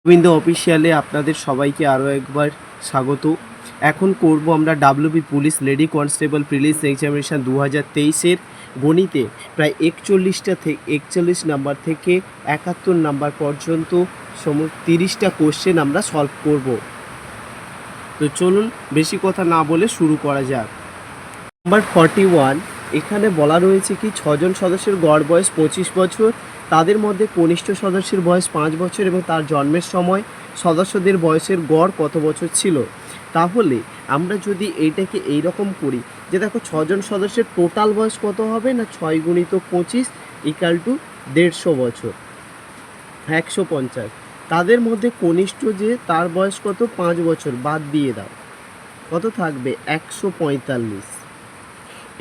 গোবিন্দ অফিসিয়ালে আপনাদের সবাইকে আরও একবার স্বাগত। এখন করব আমরা WB police lady constable prelims examination 2023-এর গণিতে প্রায় 41 নাম্বার থেকে 71 নাম্বার পর্যন্ত 30টা কোশ্চেন আমরা সলভ করব। তো চলুন বেশি কথা না বলে শুরু করা যাক। নাম্বার 41, এখানে বলা রয়েছে কি 6জন সদস্যের গড় বয়স 25 বছর, তাদের মধ্যে কনিষ্ঠ সদস্যের বয়স 5 বছর এবং তার জন্মের সময় সদস্যদের বয়সের গড় কত বছর ছিল। তাহলে আমরা যদি এইটাকে এইরকম করি যে দেখো 6জন সদস্যের টোটাল বয়স কত হবে না 6 গুণিত 25 ইকাল টু 150 বছর, 150। তাদের মধ্যে কনিষ্ঠ যে তার বয়স কত 5 বছর, বাদ দিয়ে দাও, কত থাকবে 145।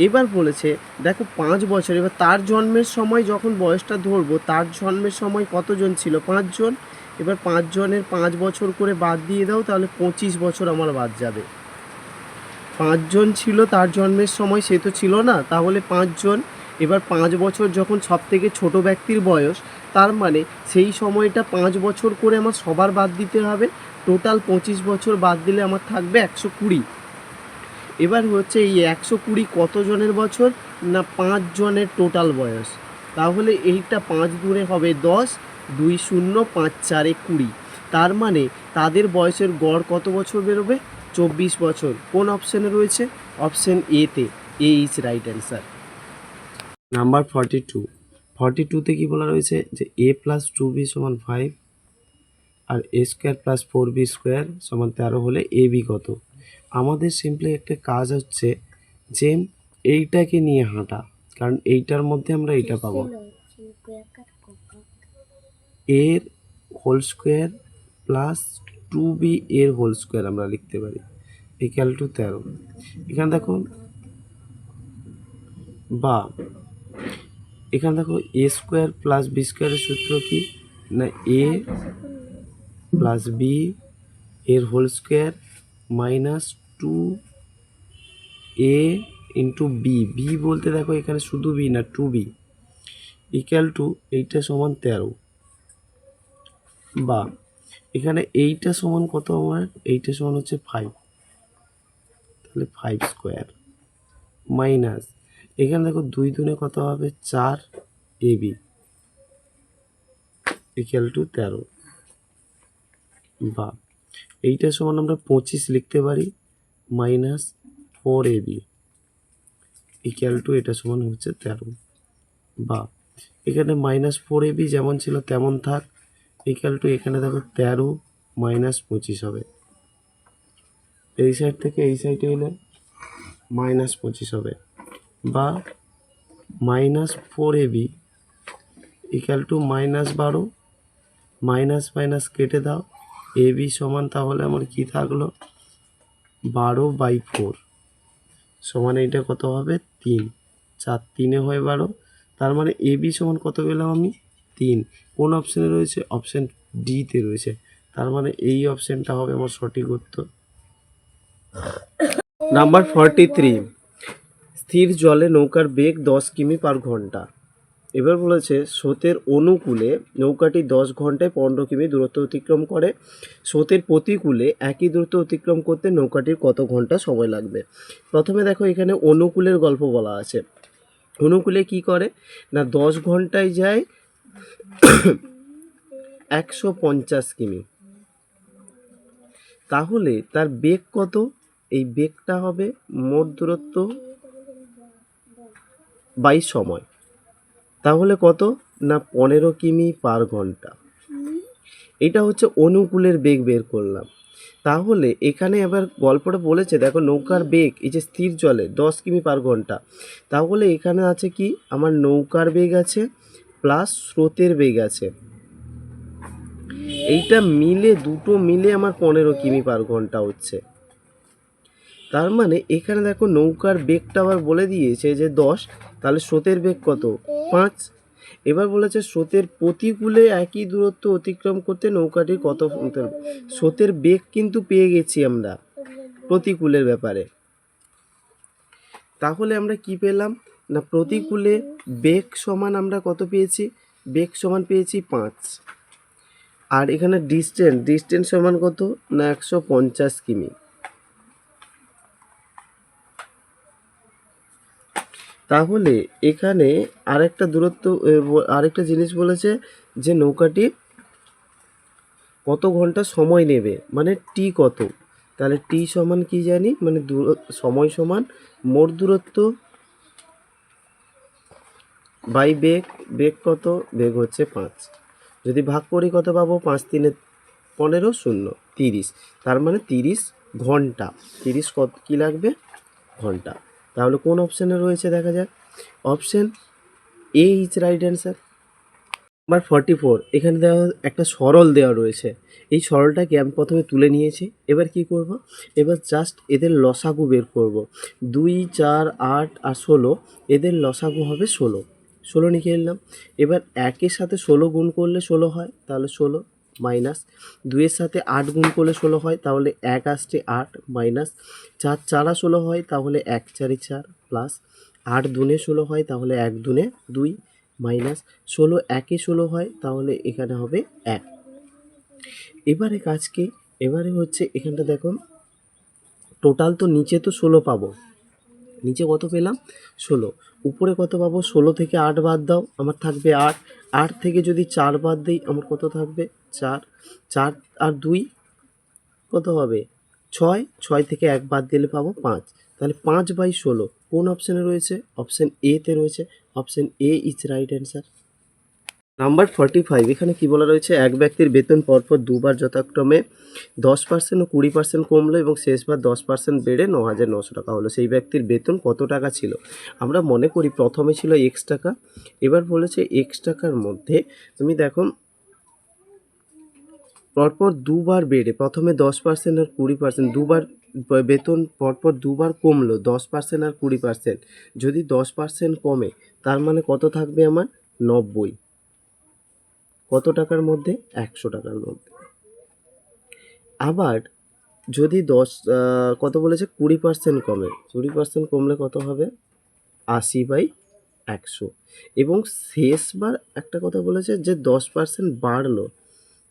এবার বলেছে দেখো 5 বছর, এবার তার জন্মের সময় যখন বয়সটা ধরবো তার জন্মের সময় কতজন ছিল 5 জন। এবার 5 জনের 5 বছর করে বাদ দিয়ে দাও, তাহলে 25 বছর আমার বাদ যাবে। 5 জন ছিল তার জন্মের সময়, সে তো ছিল না, তাহলে 5 জন। এবার 5 বছর যখন সব থেকে ছোটো ব্যক্তির বয়স, তার মানে সেই সময়টা 5 বছর করে আমার সবার বাদ দিতে হবে। টোটাল 25 বছর বাদ দিলে আমার থাকবে 120। এবার হচ্ছে এই 120 কতজনের বছর না 5 জনের টোটাল বয়স। তাহলে এইটা 5 দূরে হবে 10, 2 0 5 4 20। তার মানে তাদের বয়সের গড় কত বছর বেরোবে 24 বছর। কোন অপশানে রয়েছে? অপশান এতে। এ ইজ রাইট অ্যান্সার। নাম্বার 42তে কি বলা রয়েছে যে a প্লাস 2b সমান 5 আর a square plus 4b square সমান 13 হলে এ বি কত। আমাদের সিম্পলি একটা কাজ হচ্ছে যে এইটাকে নিয়ে হাঁটা, কারণ এইটার মধ্যে আমরা এইটা পাবো, এর হোল স্কোয়ার প্লাস 2b এর হোল স্কোয়ার আমরা লিখতে পারি ইকুয়াল টু 13। এখানে দেখো বা এখানে দেখো এ স্কোয়ার প্লাস বি স্কোয়ারের সূত্র কি না এ প্লাস বি এর whole square minus 2a into b. B বলতে দেখো এখানে শুধু বি না 2b ইকুয়াল টু এইটা সমান 13। বা এখানে এইটা সমান কত, আমার এইটা সমান হচ্ছে 5, তাহলে 5 স্কোয়ার মাইনাস এখানে দেখো 2 দুনে কত হবে 4 ab ইকুয়াল টু 13। বা এইটা সমান আমরা 25 লিখতে পারি মাইনাস 4ab ইকুয়াল টু এটা সমান হচ্ছে 13। বা এখানে মাইনাস 4ab যেমন ছিল তেমন থাক ইকুয়াল টু এখানে দেখো 13 মাইনাস 25 হবে, এই সাইড থেকে এই সাইডে এলে মাইনাস 25 হবে। বা minus 4ab equal to minus 12, minus minus কেটে দাও, ab সমান তাহলে আমার কি থাকলো 12/4 সমান এইটা কত হবে 3, 4 3 হয় 12। তার মানে ab সমান কত পেলাম আমি 3। কোন অপশানে রয়েছে? অপশান ডিতে রয়েছে। তার মানে এই অপশানটা হবে আমার সঠিক উত্তর। নাম্বার 43, স্থির জলে নৌকার বেগ 10 কিমি পার ঘন্টা। এবার বলেছে স্রোতের অনুকূলে নৌকাটি 10 ঘন্টায় 15 কিমি দূরত্ব অতিক্রম করে, স্রোতের প্রতিকূলে একই দূরত্ব অতিক্রম করতে নৌকাটির কত ঘন্টা সময় লাগবে। প্রথমে দেখো এখানে অনুকূলের গল্প বলা আছে। অনুকূলে কি করে না 10 ঘন্টায় যায় 150 কিমি, তাহলে তার বেগ কত? এই বেগটা হবে মোট দূরত্ব বাই সময়, তাহলে কত না 15 কিমি পার ঘন্টা। এটা হচ্ছে অনুকূলের বেগ বের করলাম। তাহলে এখানে আবার গল্পটা বলেছে দেখো নৌকার বেগ এই যে স্থির জলে 10 কিমি পার ঘন্টা, তাহলে এখানে আছে কি আমার নৌকার বেগ আছে প্লাস স্রোতের বেগ আছে, এইটা মিলে দুটো মিলে আমার 15 কিমি পার ঘন্টা হচ্ছে। তার মানে এখানে দেখো নৌকার বেগটা আবার বলে দিয়েছে যে 10, তাহলে স্রোতের বেগ কত 5। এবার বলেছে স্রোতের প্রতিকূলে একই দূরত্ব অতিক্রম করতে নৌকাটির কত, স্রোতের বেগ কিন্তু পেয়ে গেছি আমরা প্রতিকূলের ব্যাপারে। তাহলে আমরা কি পেলাম না প্রতিকূলে বেগ সমান আমরা কত পেয়েছি, বেগ সমান পেয়েছি 5। আর এখানে ডিস্টেন্স সমান কত না 150 কিমি। তাহলে এখানে আরেকটা দূরত্ব আরেকটা জিনিস বলেছে যে নৌকাটি কত ঘন্টা সময় নেবে, মানে টি কত। তাহলে টি সমান কি জানি, মানে সময় সমান মোট দূরত্ব বাই বেগ। বেগ কত, বেগ হচ্ছে 5। যদি ভাগ করি কত পাবো, 5 3 15 0 30। তার মানে 30 ঘন্টা। 30 কত কী লাগবে, ঘন্টা। তাহলে কোন অপশানে রয়েছে দেখা যাক। Option A is right answer. Number 44, এখানে দেওয়া একটা সরল দেওয়া রয়েছে। এই সরলটাকে আমি প্রথমে তুলে নিয়েছি। এবার কি করব, এবার জাস্ট এদের লসাগু বের করব। 2 4 8 আর 16, এদের লসাগু হবে 16। 16 লিখে নিলাম। এবার 1-এর সাথে 16 গুণ করলে 16 হয়, তাহলে 16 মাইনাস 2-এর সাথে 8 গুণ করলে 16 হয়, তাহলে 1 আসছে 8 মাইনাস 4 4 16 হয়, তাহলে 1 4 4 প্লাস 8 দুনে 16 হয়, তাহলে 1 দুনে 2 মাইনাস 16 1-এ 16 হয়, তাহলে এখানে হবে 1। এবারে কাজ কি, এবারে হচ্ছে এখানটা দেখো টোটাল তো নিচে তো 16 পাবো, নিচে কত পেলাম 16, উপরে কত পাবো, 16 থেকে 8 বাদ দাও, আমার থাকবে 8। 8 থেকে যদি 4 বাদ দিই আমার কত থাকবে 4। 4 আর 2 কত হবে 6। 6 থেকে 1 বাদ দিলে পাবো 5। তাহলে 5/16 কোন অপশানে রয়েছে, অপশান এ তে রয়েছে। Option A is right answer. Number 45, এখানে কি বলা রয়েছে, এক ব্যক্তির বেতন পরপর দুবার যথাক্রমে 10% ও 20% কমলো এবং শেষবার 10% বেড়ে 9,900 টাকা হলো। সেই ব্যক্তির বেতন কত টাকা ছিল। আমরা মনে করি প্রথমে ছিল এক্স টাকা, এবার বলেছে এক্স টাকার মধ্যে তুমি দেখো পরপর দুবার বেড়ে, প্রথমে 10% আর 20%, দুবার বেতন পরপর দুবার কমলো 10% আর 20%। যদি 10% কমে তার মানে কত থাকবে আমার 90। কত টাকার মধ্যে, 100 টাকার মধ্যে। আবার যদি কত বলেছে 20% কমে, 20% কমলে কত হবে 80/100। এবং শেষবার একটা কথা বলেছে যে 10% বাড়লো,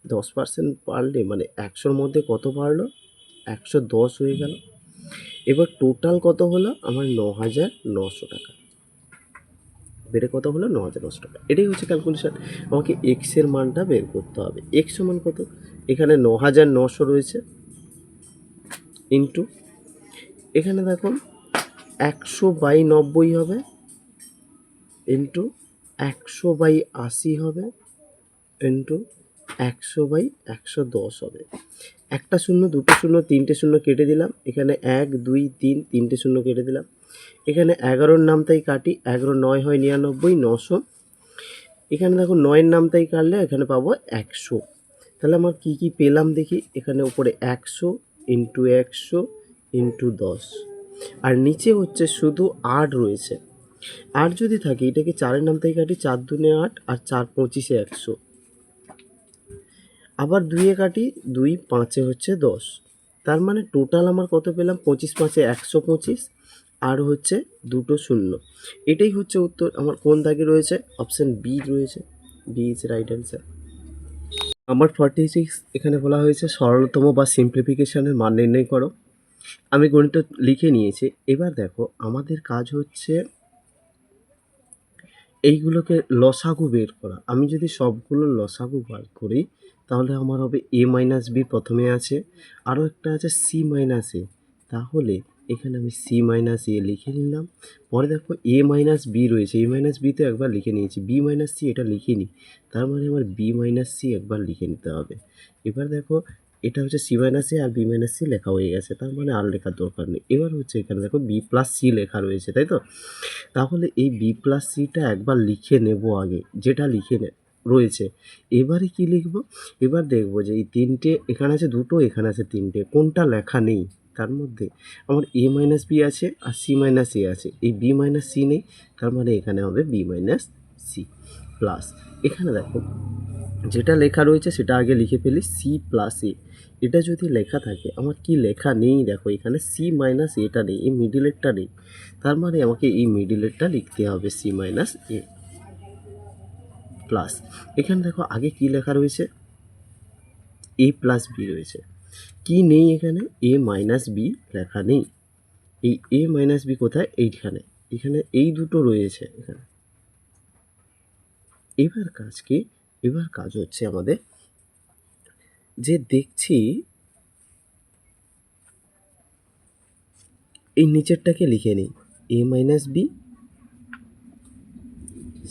10% বাড়লে মানে 100-র মধ্যে কত বাড়লো 110 হয়ে গেল। এবার টোটাল কত হলো আমার 9,900 টাকা, বেড়ে কত হলো 9,900 টাকা। এটাই হচ্ছে ক্যালকুলেশন। আমাকে এক্স এর মানটা বের করতে হবে। এক্স সমান কত, এখানে 9,900 রয়েছে ইন্টু এখানে দেখো 100/90 হবে, ইন্টু 100/80 হবে, ইন্টু 100/110 হবে। একটা শূন্য, দুটো শূন্য, তিনটে শূন্য কেটে দিলাম। এখানে 1 2 3 তিনটে শূন্য কেটে দিলাম। এখানে 11-র নাম তাই কাটি, 11 9 হয় 99, 900। এখানে দেখো 9-এর নাম তাই কাটলে এখানে পাবো 100। তাহলে আমার কি কি পেলাম দেখি, এখানে উপরে 100 ইন্টু 100 ইন্টু 10, আর নিচে হচ্ছে শুধু 8 রয়েছে। 8 যদি থাকে এটাকে 4-এর নাম তাই কাটি, 4 দুনে 8 আর 4 25-এ 100। আবার 2-এ কাটি, 2 5-এ হচ্ছে 10। তার মানে টোটাল আমার কত পেলাম, 25 5-এ 125 আর হচ্ছে দুটো শূন্য। এটাই হচ্ছে উত্তর। আমার কোন দাগে রয়েছে, অপশান বি রয়েছে, B is right answer. Number 46, এখানে বলা হয়েছে সরলতম বা সিম্পলিফিকেশনের মান নির্ণয় করো। আমি গণিত লিখে নিয়েছি। এবার দেখো আমাদের কাজ হচ্ছে এইগুলোকে লসাগু বের করা। আমি যদি সবগুলো লসাগু বার করি তাহলে আমার হবে এ মাইনাস বি প্রথমে আছে, আরও একটা আছে সি মাইনাস এ। তাহলে এখানে আমি সি মাইনাস এ লিখে নিলাম। পরে দেখো এ মাইনাস বি রয়েছে, এ মাইনাস বি তো একবার লিখে নিয়েছি, বি মাইনাস সি এটা লিখিনি, তার মানে আমার বি মাইনাস সি একবার লিখে নিতে হবে। এবার দেখো এটা হচ্ছে সি মাইনাস এ আর বি মাইনাস সি লেখা হয়ে গেছে, তার মানে আর লেখার দরকার নেই। এবার হচ্ছে এখানে দেখো বি প্লাস সি লেখা রয়েছে, তাই তো। তাহলে এই বি প্লাস সিটা একবার লিখে নেব আগে, যেটা লিখে রয়েছে। এবারে কি লিখব, এবার দেখব যে এই তিনটে এখানে আছে দুটো, এখানে আছে তিনটে, কোনটা লেখা নেই তার মধ্যে। আমার এ মাইনাস বি আছে আর সি মাইনাস এ আছে, এই বি মাইনাস সি নেই, তার মানে এখানে হবে বি মাইনাস সি প্লাস। এখানে দেখো যেটা লেখা রয়েছে সেটা আগে লিখে ফেলি, সি প্লাস এ। এটা যদি লেখা থাকে, আমার কি লেখা নেই দেখো, এখানে সি মাইনাস এটা নেই, এই মিডিলেরটা নেই, তার মানে আমাকে এই মিডিলেরটা লিখতে হবে সি মাইনাস এ প্লাস। এখানে দেখো আগে কি লেখা রয়েছে, এ প্লাস বি রয়েছে, কি নেই এখানে? এ মাইনাস বি লেখা নেই। এই এ মাইনাস বি কোথায়? এইখানে, এখানে এই দুটো রয়েছে এখানে। এবার কাজ কি? এবার কাজ হচ্ছে আমাদের যে দেখছি এই নিচেরটাকে লিখে নিই, এ মাইনাস বি,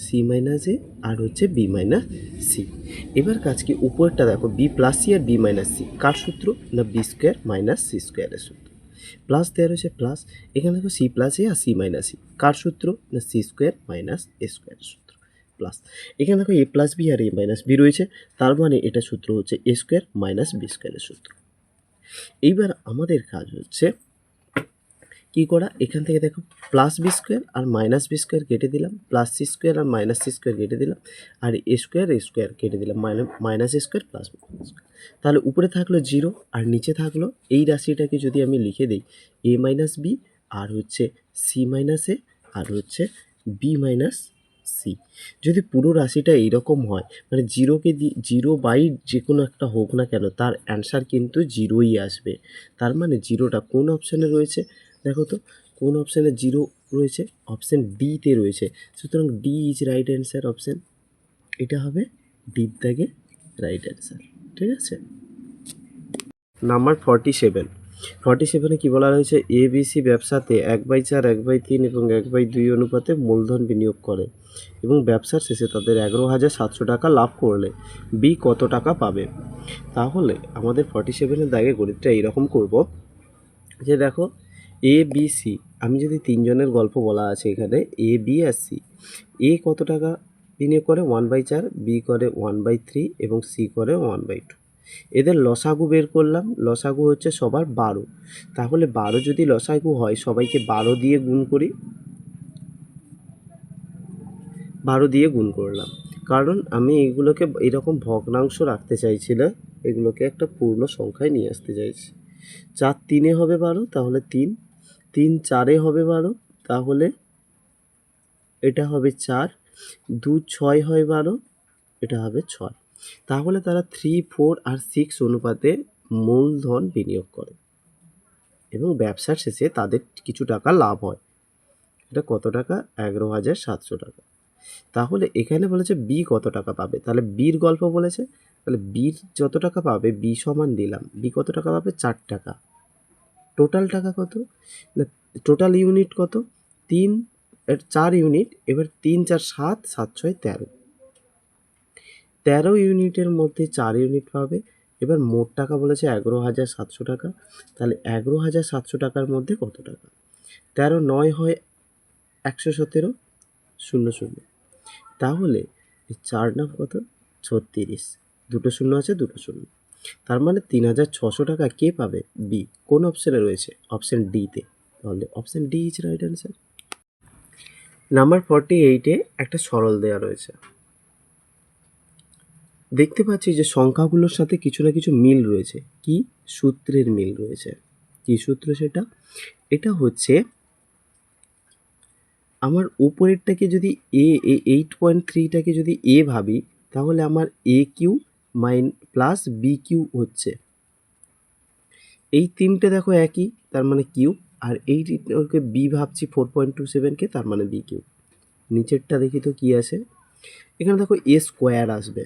সি মাইনাস এ, আর হচ্ছে বি মাইনাস সি। এবার কাজ কি? উপরেরটা দেখো, বি প্লাস সি আর বি মাইনাস সি, কার সূত্র? না বি স্কোয়ার মাইনাস সি স্কোয়ারের সূত্র। প্লাস দেওয়া রয়েছে প্লাস, এখানে দেখো সি প্লাস এ আর সি মাইনাস সি, কার সূত্র? না সি স্কোয়ার মাইনাস এ স্কোয়ারের সূত্র। প্লাস এখানে দেখো এ প্লাস বি আর এ মাইনাস বি রয়েছে, তার মানে এটা সূত্র হচ্ছে এ স্কোয়ার মাইনাস বি স্কোয়ারের সূত্র। এইবার আমাদের কাজ হচ্ছে কী করা? এখান থেকে দেখো প্লাস বি স্কোয়ার আর মাইনাস বি স্কোয়ার কেটে দিলাম, প্লাস সি স্কোয়ার আর মাইনাস সি স্কোয়ার কেটে দিলাম, আর এ স্কোয়ার কেটে দিলাম, মাইনাস এ স্কোয়ার প্লাস বি স্কোয়ার। তাহলে উপরে থাকলো জিরো আর নিচে থাকলো এই রাশিটাকে যদি আমি লিখে দিই এ মাইনাস বি, আর হচ্ছে সি মাইনাস এ, আর হচ্ছে বি মাইনাস সি। যদি পুরো রাশিটা এইরকম হয়, মানে জিরোকে জিরো বাই যে কোনো একটা হোক না কেন, তার অ্যান্সার কিন্তু জিরোই আসবে। তার মানে জিরোটা কোন অপশানে রয়েছে? দেখো তো কোন অপশানে জিরো রয়েছে? অপশান ডিতে রয়েছে। সুতরাং D is right answer option. এটা হবে ডির দাগে রাইট অ্যান্সার। ঠিক আছে। নাম্বার 47 কী বলা রয়েছে? এবিসি ব্যবসাতে 1/4, 1/3 এবং 1/2 অনুপাতে মূলধন বিনিয়োগ করে এবং ব্যবসার শেষে তাদের 11,700 টাকা লাভ করলে বি কত টাকা পাবে? তাহলে আমাদের 47-এর দাগে গণিতটা এইরকম করব যে দেখো এ বি সি, আমি যদি তিনজনের গল্প বলা আছে এখানে, এ বি আর সি। এ কত টাকা বিনিয়োগ করে? 1/4, বি করে 1/3 এবং সি করে 1/2। এদের লসাগু বের করলাম, লসাগু হচ্ছে সবার 12। তাহলে 12 যদি লসাগু হয়, সবাইকে 12 দিয়ে গুণ করি, 12 দিয়ে গুণ করলাম, কারণ আমি এইগুলোকে এরকম ভগ্নাংশ রাখতে চাইছি না, এগুলোকে একটা পূর্ণ সংখ্যায় নিয়ে আসতে চাইছি। 4 3-এ হবে 12, তাহলে 3, 3 4-এ হবে 12, তাহলে এটা হবে 4, 2 6 হয় 12, এটা হবে 6। তাহলে তারা 3, 4 আর 6 অনুপাতে মূলধন বিনিয়োগ করে এবং ব্যবসার শেষে তাদের কিছু টাকা লাভ হয়। এটা কত টাকা? 11,700 টাকা। তাহলে এখানে বলেছে বি কত টাকা পাবে, তাহলে বির গল্প বলেছে, তাহলে বির যত টাকা পাবে বি সমান দিলাম, বি কত টাকা পাবে? 4 টাকা। টোটাল টাকা কত? না টোটাল ইউনিট কত? 3, 4 ইউনিট। এবার 3 4 7, 7 6 13, 13 ইউনিটের মধ্যে 4 ইউনিট পাবে। এবার মোট টাকা বলেছে 11,700 টাকা, তাহলে 11,700 টাকার মধ্যে কত টাকা? 13 9 হয় 117, 0 0। তাহলে 4 নাম কত? 36, দুটো শূন্য আছে, দুটো শূন্য। তার মানে 3,600 টাকা কে পাবে? বি। কোন অপশানে রয়েছে? অপশান ডিতে। তাহলে option D is right answer. Number 48-এ একটা সরল দেওয়া রয়েছে। দেখতে পাচ্ছি যে সংখ্যাগুলোর সাথে কিছু না কিছু মিল রয়েছে। কি? সূত্রের মিল রয়েছে। কি সূত্র সেটা? এটা হচ্ছে আমার উপরেরটাকে যদি এ 8.3টাকে যদি এ ভাবি, তাহলে আমার এ কিউ প্লাস বি কিউ হচ্ছে। এই তিনটে দেখো একই, তার মানে কিউ। আর ওকে বি ভাবছি 4.27কে, তার মানে বি কিউ। নিচেরটা দেখি তো কী আছে। এখানে দেখো এ স্কোয়ার আসবে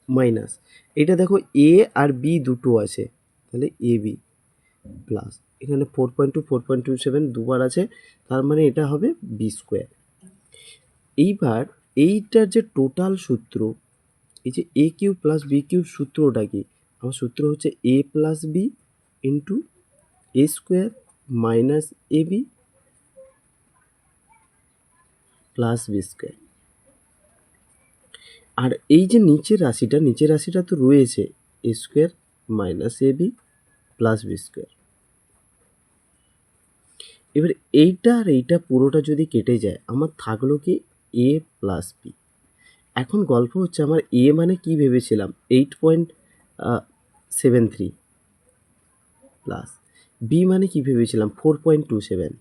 মাইনাস, এটা দেখো এ আর বি দুটো আছে, তাহলে এ বি প্লাস, এখানে 4.27 দুবার আছে, তার মানে এটা হবে বি স্কোয়ার। এইবার এইটার যে টোটাল সূত্র, এই যে এ কিউ প্লাস বি কিউ সূত্রটা কি? আমার সূত্র হচ্ছে এ plus B into A square minus A B plus B square. আর এই যে নিচের রাশিটা তো রয়েছে এ square minus A B plus B square. এবার এইটা আর এইটা পুরোটা যদি কেটে যায়, আমার থাকলো কি? এ প্লাস বি। এখন গল্প হচ্ছে আমার এ মানে কি ভেবেছিলাম? 8.73 প্লাস বি মানে কি ভেবেছিলাম? 4.27।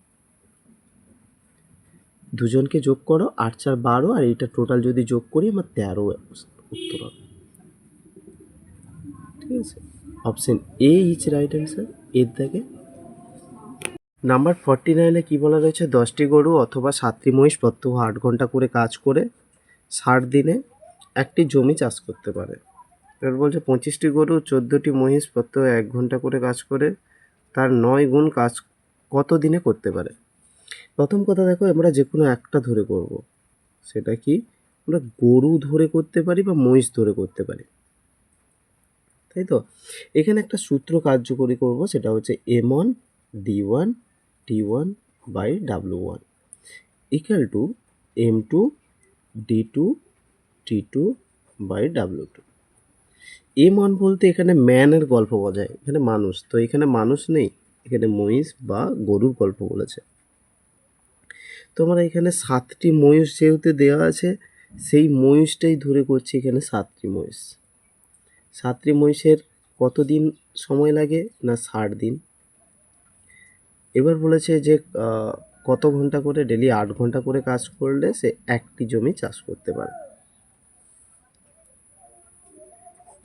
দুজনকে যোগ করো, 8 4 12, আর এইটা টোটাল যদি যোগ করি আমার 13 উত্তর হবে। ঠিক আছে, option A is right answer, এর দাগে। নাম্বার 49-এ কী বলা রয়েছে, 10টি গরু অথবা 7টি মহিষ প্রত্যহ 8 ঘন্টা করে কাজ করে 60 দিনে একটি জমি চাষ করতে পারে। এবার বলছে 25টি গরু 14টি মহিষ প্রত্যহ 1 ঘন্টা করে কাজ করে তার 9 গুণ কাজ কত দিনে করতে পারে। প্রথম কথা দেখো, আমরা যে কোনো একটা ধরে করব, সেটা কি আমরা গরু ধরে করতে পারি বা মহিষ ধরে করতে পারি, তাই তো। এখানে একটা সূত্র কার্যকরী করব, সেটা হচ্ছে M1 D1 T1 by W1 equal to M2 D2 T2 by W2। M1 বলতে এখানে ম্যানের গল্প বোঝায়, এখানে মানুষ, তো এখানে মানুষ নেই, এখানে মহিষ বা গরুর গল্প বলেছে। তো আমরা এখানে 7টি মহিষ যেহেতু দেওয়া আছে, সেই মহিষটাই ধরে করছি, এখানে 7টি মহিষ। 7টি মহিষের কত দিন সময় লাগে না 60 দিন। এবার বলেছে যে কত ঘন্টা করে, ডেলি 8 ঘন্টা করে কাজ করলে সে একটি জমি চাষ করতে পারে।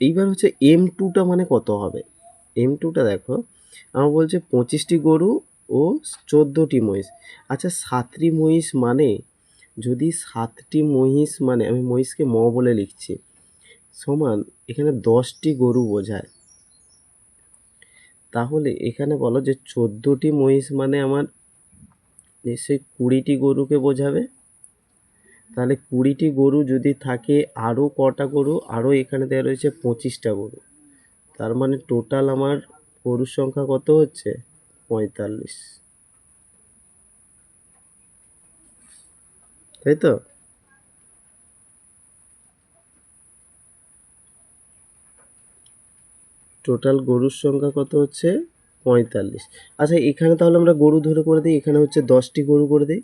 এইবার হচ্ছে M2টা মানে কত হবে। M2টা দেখো, আমার বলছে 25টি গরু ও 14টি মহিষ। আচ্ছা, 7টি মহিষ মানে, যদি 7টি মহিষ মানে, আমি মহিষকে বলে লিখছি, সমান এখানে 10টি গরু বোঝায়। তাহলে এখানে বলো যে 14টি মহিষ মানে আমার নিশ্চয়ই 20টি গরুকে বোঝাবে। তাহলে 20টি গরু যদি থাকে, আরও কটা গরু, আরও এখানে দেওয়া রয়েছে 25টা গরু, তার মানে টোটাল আমার গরুর সংখ্যা কত হচ্ছে 45, তাই তো। টোটাল গরুর সংখ্যা কত হচ্ছে 45। আচ্ছা, এখানে তাহলে আমরা গরু ধরে করে দিই, এখানে হচ্ছে 10টি গরু করে দিই,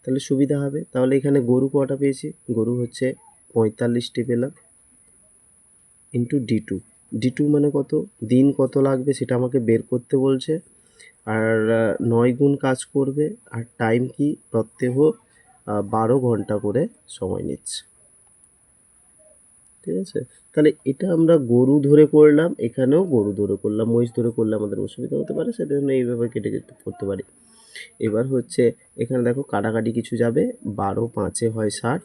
তাহলে সুবিধা হবে। তাহলে এখানে গরু কটা পেয়েছি, গরু হচ্ছে 45টি পেলাম, ইন্টু D2 মানে কত, দিন কত লাগবে সেটা আমাকে বের করতে বলছে, আর 9 গুণ কাজ করবে, আর টাইম কি প্রত্যহ 12 ঘন্টা করে সময় নিচ্ছে, ঠিক আছে। তাহলে এটা আমরা গরু ধরে করলাম, এখানেও গরু ধরে করলাম, মহিষ ধরে করলে আমাদের অসুবিধা হতে পারে, সেটা জন্য এইভাবে কেটে কেটে করতে পারি। এবার হচ্ছে এখানে দেখো কাটাকাটি কিছু যাবে, 12 5-এ হয় 60,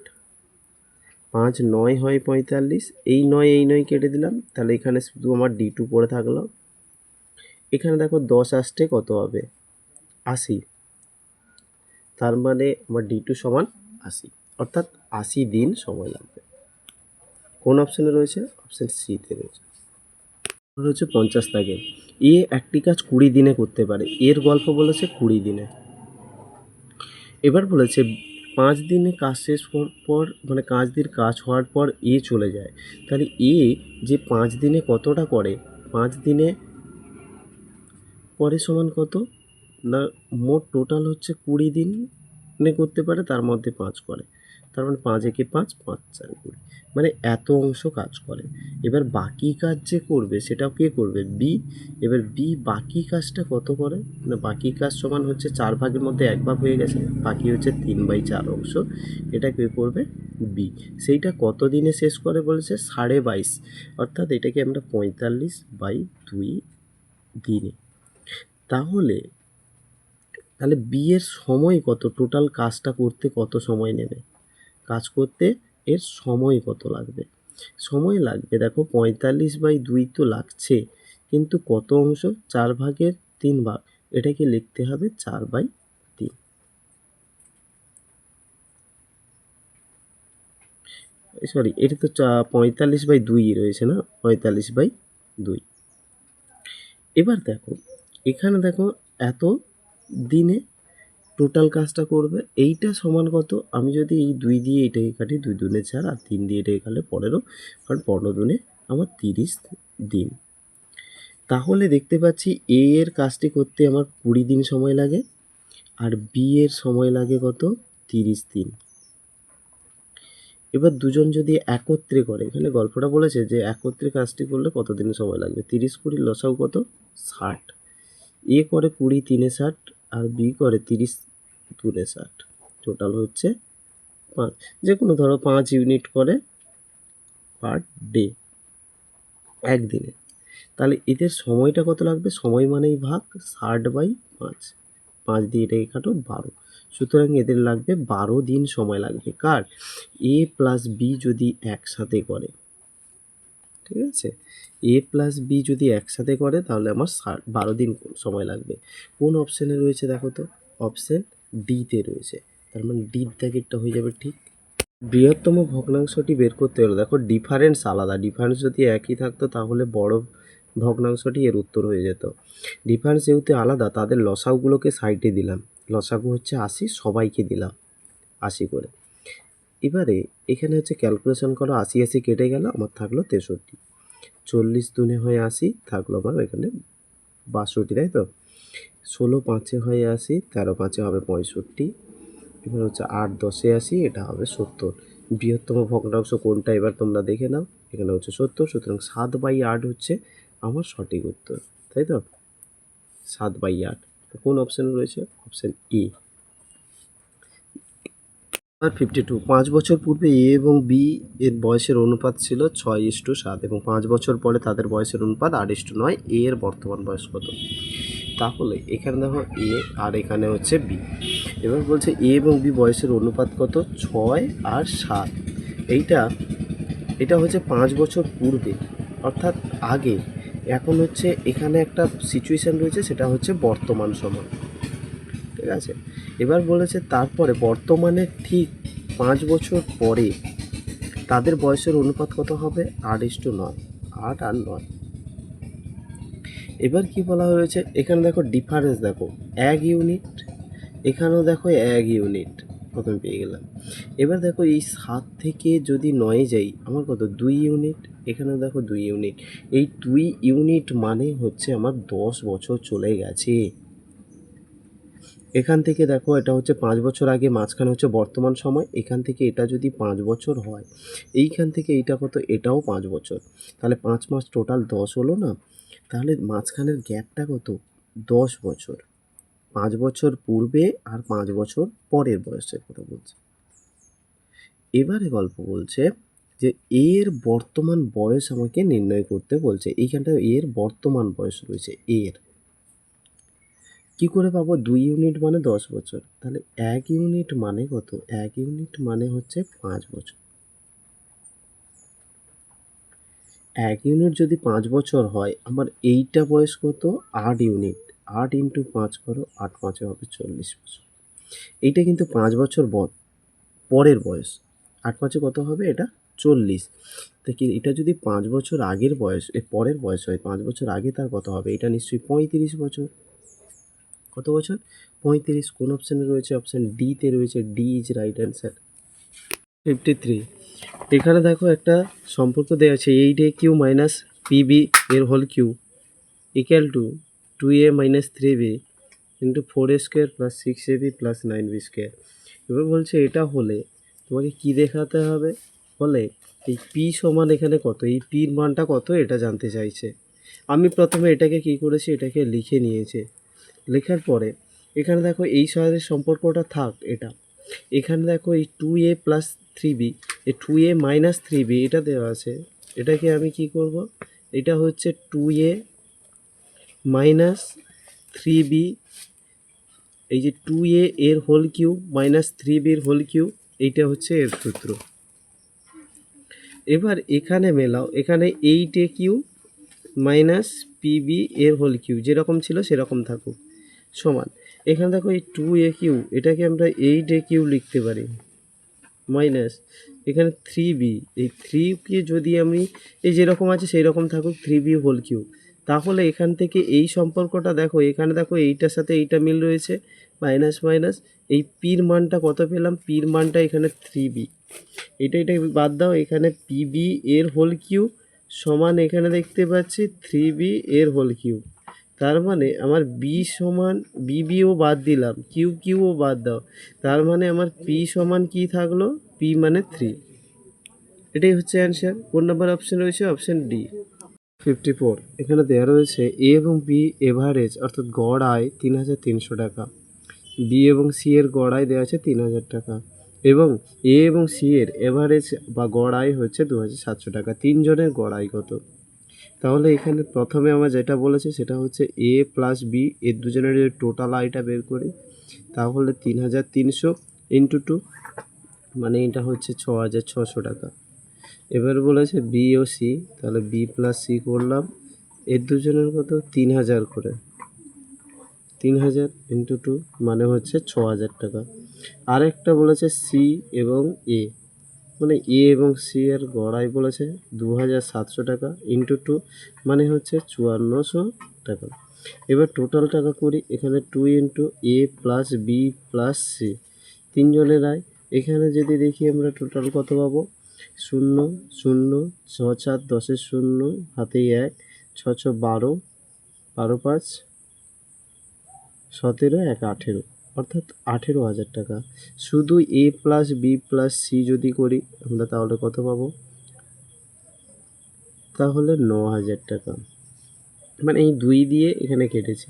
5 9 হয় 45, এই 9 কেটে দিলাম, তাহলে এখানে শুধু আমার D2 পড়ে থাকলো। এখানে দেখো 10 আসতে কত হবে 80, তার মানে আমার D2 সমান 80, অর্থাৎ 80 দিন সময় লাগবে। কোন অপশানে রয়েছে, অপশান সিতে রয়েছে। হচ্ছে 50 থাকে, এ একটি কাজ 20 দিনে করতে পারে, এর গল্প বলেছে 20 দিনে। এবার বলেছে 5 দিনে কাজ শেষ হওয়ার পর, মানে 5 দিন কাজ হওয়ার পর এ চলে যায়, তাহলে এ যে 5 দিনে কতটা করে, 5 দিনে করে সমান কত না, মোট টোটাল হচ্ছে 20 দিনে করতে পারে, তার মধ্যে 5 করে, তার মানে 5 একে 5, 5 4 20, মানে এত অংশ কাজ করে। এবার বাকি কাজ যে করবে সেটাও কে করবে, বি। এবার বি বাকি কাজটা কত করে না, বাকি কাজ সমান হচ্ছে 4 ভাগের মধ্যে 1 ভাগ হয়ে গেছে, বাকি হচ্ছে 3/4 অংশ, এটা কে করবে বি। সেইটা কত দিনে শেষ করে বলেছে 22.5, অর্থাৎ এটাকে আমরা 45/2 দিনে। তাহলে বি এর সময় কত, টোটাল কাজটা করতে কত সময় নেবে, কাজ করতে এর সময় কত লাগবে। সময় লাগবে দেখো 45/2 তো লাগছে, কিন্তু কত অংশ, 4 ভাগের 3 ভাগ, এটাকে লিখতে হবে 4/3। সরি, এটা তো 45/2 রয়েছে না, 45/2। এবার দেখো এখানে দেখো এত দিনে টোটাল কাজটা করবে, এইটা সমান কত, আমি যদি এই 2 দিয়ে এটাকে কাটি, 2 দুনে 4, আর 3 দিয়ে এটাকে কাটলে 15, কারণ 15 দুনে আমার 30 দিন। তাহলে দেখতে পাচ্ছি এ এর কাজটি করতে আমার 20 দিন সময় লাগে, আর বি এর সময় লাগে কত 30 দিন। এবার দুজন যদি একত্রে করে, এখানে গল্পটা বলেছে যে একত্রে কাজটি করলে কত দিন সময় লাগবে, 30-20 লসাও কত 60, এ করে 20 3-এ 60, আর বি করে 30 2-এ 60, টোটাল হচ্ছে 5, যে কোনো ধরো 5 ইউনিট করে পার ডে, একদিনে। তাহলে এদের সময়টা কত লাগবে? সময় মানেই ভাগ 60/5, 5 দিয়ে এটাকে কাটো 12, সুতরাং এদের লাগবে 12 দিন সময় লাগবে। কার? এ প্লাস বি যদি একসাথে করে, ঠিক আছে, এ প্লাস বি যদি একসাথে করে তাহলে আমার 12 দিন সময় লাগবে। কোন অপশানে রয়েছে দেখো তো? অপশান ডিতে রয়েছে, তার মানে ডির দাগেরটা হয়ে যাবে ঠিক। বৃহত্তম ভগ্নাংশটি বের করতে হলে দেখো ডিফারেন্স আলাদা, ডিফারেন্স যদি একই থাকতো তাহলে বড় ভগ্নাংশটি এর উত্তর হয়ে যেত। ডিফারেন্স যেহেতু আলাদা তাদের লসাগুলোকে সাইডে দিলাম, লসাগু হচ্ছে 80, সবাইকে দিলাম 80 করে। এবারে এখানে হচ্ছে ক্যালকুলেশন করো, 80 কেটে গেল, আমার থাকলো 63, 40 দুনে হয় 80, থাকলো আমার এখানে 62, তাই তো। 16 5-এ হয় 80, 13 5-এ হবে 65, এবার হচ্ছে 8 10-এ 80, এটা হবে 70। বৃহত্তম ভগ্নাংশ কোনটা এবার তোমরা দেখে নাও, এখানে হচ্ছে 70, সুতরাং 7/8 হচ্ছে আমার সঠিক উত্তর, তাই তো, 7/8। কোন অপশানে রয়েছে? Option E. 52, 5 বছর পূর্বে এ এবং বি এর বয়সের অনুপাত ছিল 6:7 এবং 5 বছর পরে তাদের বয়সের অনুপাত 8:9, এ এর বর্তমান বয়স কত? তাহলে এখানে দেখো এ আর এখানে হচ্ছে বি। এবার বলছে এ এবং বি বয়সের অনুপাত কত? 6 আর 7। এটা হচ্ছে 5 বছর পূর্বে, অর্থাৎ আগে। এখন হচ্ছে এখানে একটা সিচুয়েশান রয়েছে, সেটা হচ্ছে বর্তমান সময়, ঠিক আছে। এবার বলেছে তারপরে বর্তমানে ঠিক 5 বছর পরে তাদের বয়সের অনুপাত কত হবে? 8:9, 8 আর 9। এবার কি বলা হয়েছে, এখানে দেখো ডিফারেন্স দেখো 1 ইউনিট, এখানেও দেখো 1 ইউনিট, প্রথমে পেয়ে গেলাম। এবার দেখো এই 7 থেকে যদি 9-এ যাই আমার কত? 2 ইউনিট, এখানেও দেখো 2 ইউনিট। এই 2 ইউনিট মানে হচ্ছে আমার 10 বছর চলে গেছে। এখান থেকে দেখো এটা হচ্ছে 5 বছর আগে, মাঝখানে হচ্ছে বর্তমান সময়, এখান থেকে এটা যদি 5 বছর হয়, এইখান থেকে এইটা কত? এটাও 5 বছর, তাহলে 5 মাস টোটাল 10 হলো না? তাহলে মাঝখানের গ্যাপটা কত? 10 বছর। 5 বছর পূর্বে আর 5 বছর পরের বয়সের কথা বলছে। এবারে গল্প বলছে যে এর বর্তমান বয়স আমাকে নির্ণয় করতে বলছে। এইখানটা এর বর্তমান বয়স রয়েছে এর। কি করে পাবো? 2 ইউনিট মানে 10 বছর, তাহলে 1 ইউনিট মানে কত? 1 ইউনিট মানে হচ্ছে 5 বছর। 1 ইউনিট যদি 5 বছর হয়, আমার এইটা বয়স কত? 8 ইউনিট, 8 ইন্টু 5 করো, 8 5-এ হবে 40 বছর। এইটা কিন্তু 5 বছর পরের বয়স, 8 5-এ কত হবে? এটা 40। দেখি এটা যদি 5 বছর আগের বয়স, এর পরের বয়স হয়, 5 বছর আগে তার কত হবে? এটা নিশ্চয়ই 35 বছর। কত বছর? 35। কোন অপশানে রয়েছে? অপশান ডিতে রয়েছে, ডি ইজ রাইট অ্যান্সার। 53, এখানে দেখো একটা সম্পর্ক দেওয়া আছে, 8a³ মাইনাস পিবি এর whole cube equal to 2a minus 3b into 4a² plus 6ab plus 9b square. এবার বলছে এটা হলে তোমাকে কি দেখাতে হবে? বলে এই পি সমান এখানে কত, এই পির মানটা কত এটা জানতে চাইছে। আমি প্রথমে এটাকে কি করেছি, এটাকে লিখে নিয়েছি। লেখার পরে এখানে দেখো এই সাইডের সম্পর্কটা থাক, এটা এখানে দেখো এই 2a প্লাস 3b, এই 2a মাইনাস 3b এটা দেওয়া আছে। এটাকে আমি কি করব? এটা হচ্ছে 2a মাইনাস 3b, এই যে 2a এর হোল কিউব মাইনাস 3b এর হোল কিউব, এইটা হচ্ছে এর সূত্র। এবার এখানে মেলাও, এখানে 8a³ মাইনাস পিবি এর হোল কিউব যেরকম ছিল সেরকম থাকুক, সমান এখানে দেখো এই 2a³ এটাকে আমরা 8a³ লিখতে পারি, মাইনাস এখানে 3b, এই 3কে যদি আমি এই যেরকম আছে সেই রকম থাকুক 3b হোল কিউব। তাহলে এখান থেকে এই সম্পর্কটা দেখো, এখানে দেখো এইটার সাথে এইটা মিল রয়েছে, মাইনাস মাইনাস এই পির মানটা কত পেলাম? পির মানটা এখানে 3b, এটা বাদ দাও, এখানে পিবি এর হোল কিউব সমান এখানে দেখতে পাচ্ছি 3b এর হোল কিউব। তার মানে আমার বি সমান, বিবিও বাদ দিলাম, কিউও বাদ দাও, তার মানে আমার পি সমান কি থাকলো? পি মানে 3। এটাই হচ্ছে অ্যান্সার। কোন নাম্বার অপশান রয়েছে? Option D. 54, এখানে দেওয়া রয়েছে এ এবং বি এভারেজ অর্থাৎ গড় আয় 3,300 টাকা, বি এবং সি এর গড় আয় দেওয়া আছে 3,000 টাকা এবং এ এবং সি এর এভারেজ বা গড় আয় হচ্ছে 2,700 টাকা। তিনজনের গড় আয় কত? তাহলে এখানে প্রথমে আমার যেটা বলেছে সেটা হচ্ছে এ প্লাস বি এর দুজনের যদি টোটাল আয়টা বের করি তাহলে 3300 ইন্টু টু, মানে এটা হচ্ছে 6600 টাকা। এবার বলেছে বি ও সি, তাহলে বি প্লাস সি করলাম, এর দুজনের কত 3000 করে, 3000 ইন্টু টু মানে হচ্ছে 6000 টাকা। আরেকটা বলেছে সি এবং এ, মানে এ এবং সি এর গড়াই বলেছে 2700 টাকা ইন্টু টু মানে হচ্ছে 5400 টাকা। এবার টোটাল টাকা করি, এখানে 2 ইন্টু এ প্লাস বি প্লাস সি, তিনজনের আয়। এখানে যদি দেখি আমরা টোটাল কত পাবো, 0 0 6 4 10 শূন্য হাতেই 1, 6 6 12, 12 5 17, 1 18, অর্থাৎ 18,000 টাকা। শুধু এ প্লাস বি প্লাস সি যদি করি আমরা তাহলে কত পাবো, তাহলে 9,000 টাকা, মানে এই 2 দিয়ে এখানে কেটেছি।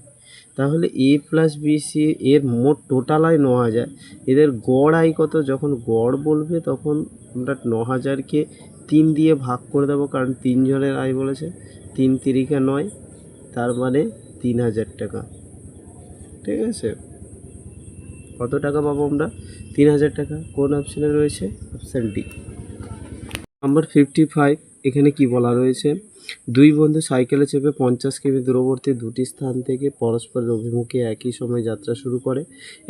তাহলে এ প্লাস বি সি এর মোট টোটাল আয় 9,000, এদের গড় আয় কত, যখন গড় বলবে তখন আমরা 9,000কে 3 দিয়ে ভাগ করে দেবো, কারণ তিনজনের আয় বলেছে, 3 তিরিকা 9, তার মানে 3,000 টাকা। ঠিক আছে, কত টাকা পাবো আমরা, 3,000 টাকা। কোন অপশানে রয়েছে, অপশান ডি। নাম্বার 55, এখানে কি বলা রয়েছে, দুই বন্ধু সাইকেলে চেপে 50 কিমি দূরবর্তী দুটি স্থান থেকে পরস্পরের অভিমুখে একই সময় যাত্রা শুরু করে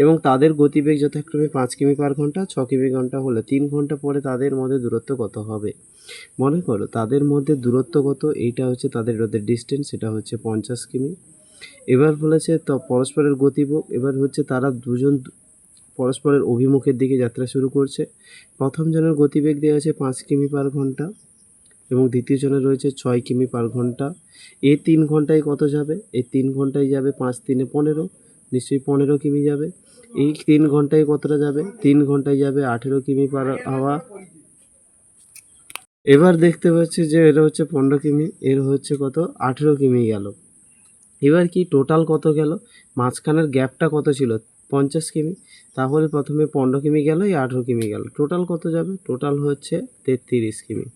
এবং তাদের গতিবেগ যথাক্রমে 5 কিমি পার ঘন্টা, 6 কিমি ঘন্টা হলে 3 ঘন্টা পরে তাদের মধ্যে দূরত্ব কত হবে। মনে করো তাদের মধ্যে দূরত্ব কত, এইটা হচ্ছে তাদের ডিস্টেন্স, সেটা হচ্ছে 50 কিমি। এবার বলেছে তো পরস্পরের গতিবেগ, এবার হচ্ছে তারা দুজন পরস্পরের অভিমুখের দিকে যাত্রা শুরু করছে। প্রথম জনের গতিবেগ দেওয়া আছে 5 কিমি পার ঘন্টা এবং দ্বিতীয় জনের রয়েছে 6 কিমি পার ঘন্টা। এ 3 ঘন্টায় কত যাবে, এই 3 ঘন্টায় যাবে 5 3 15, নিশ্চয়ই 15 কিমি যাবে। এই 3 ঘন্টায় কতটা যাবে, 3 ঘন্টায় যাবে 18 কিমি পার হাওয়া। এবার দেখতে পাচ্ছি যে এটা হচ্ছে 15 কিমি, এর হচ্ছে কত 18 কিমি গেল। এবার কি টোটাল কত গেল, মাঝখানের গ্যাপটা কত ছিল 50 কিমি, তাহলে প্রথমে 15 কিমি গেল, এই 18 কিমি গেল, টোটাল কত যাবে, টোটাল হচ্ছে 33 কিমি।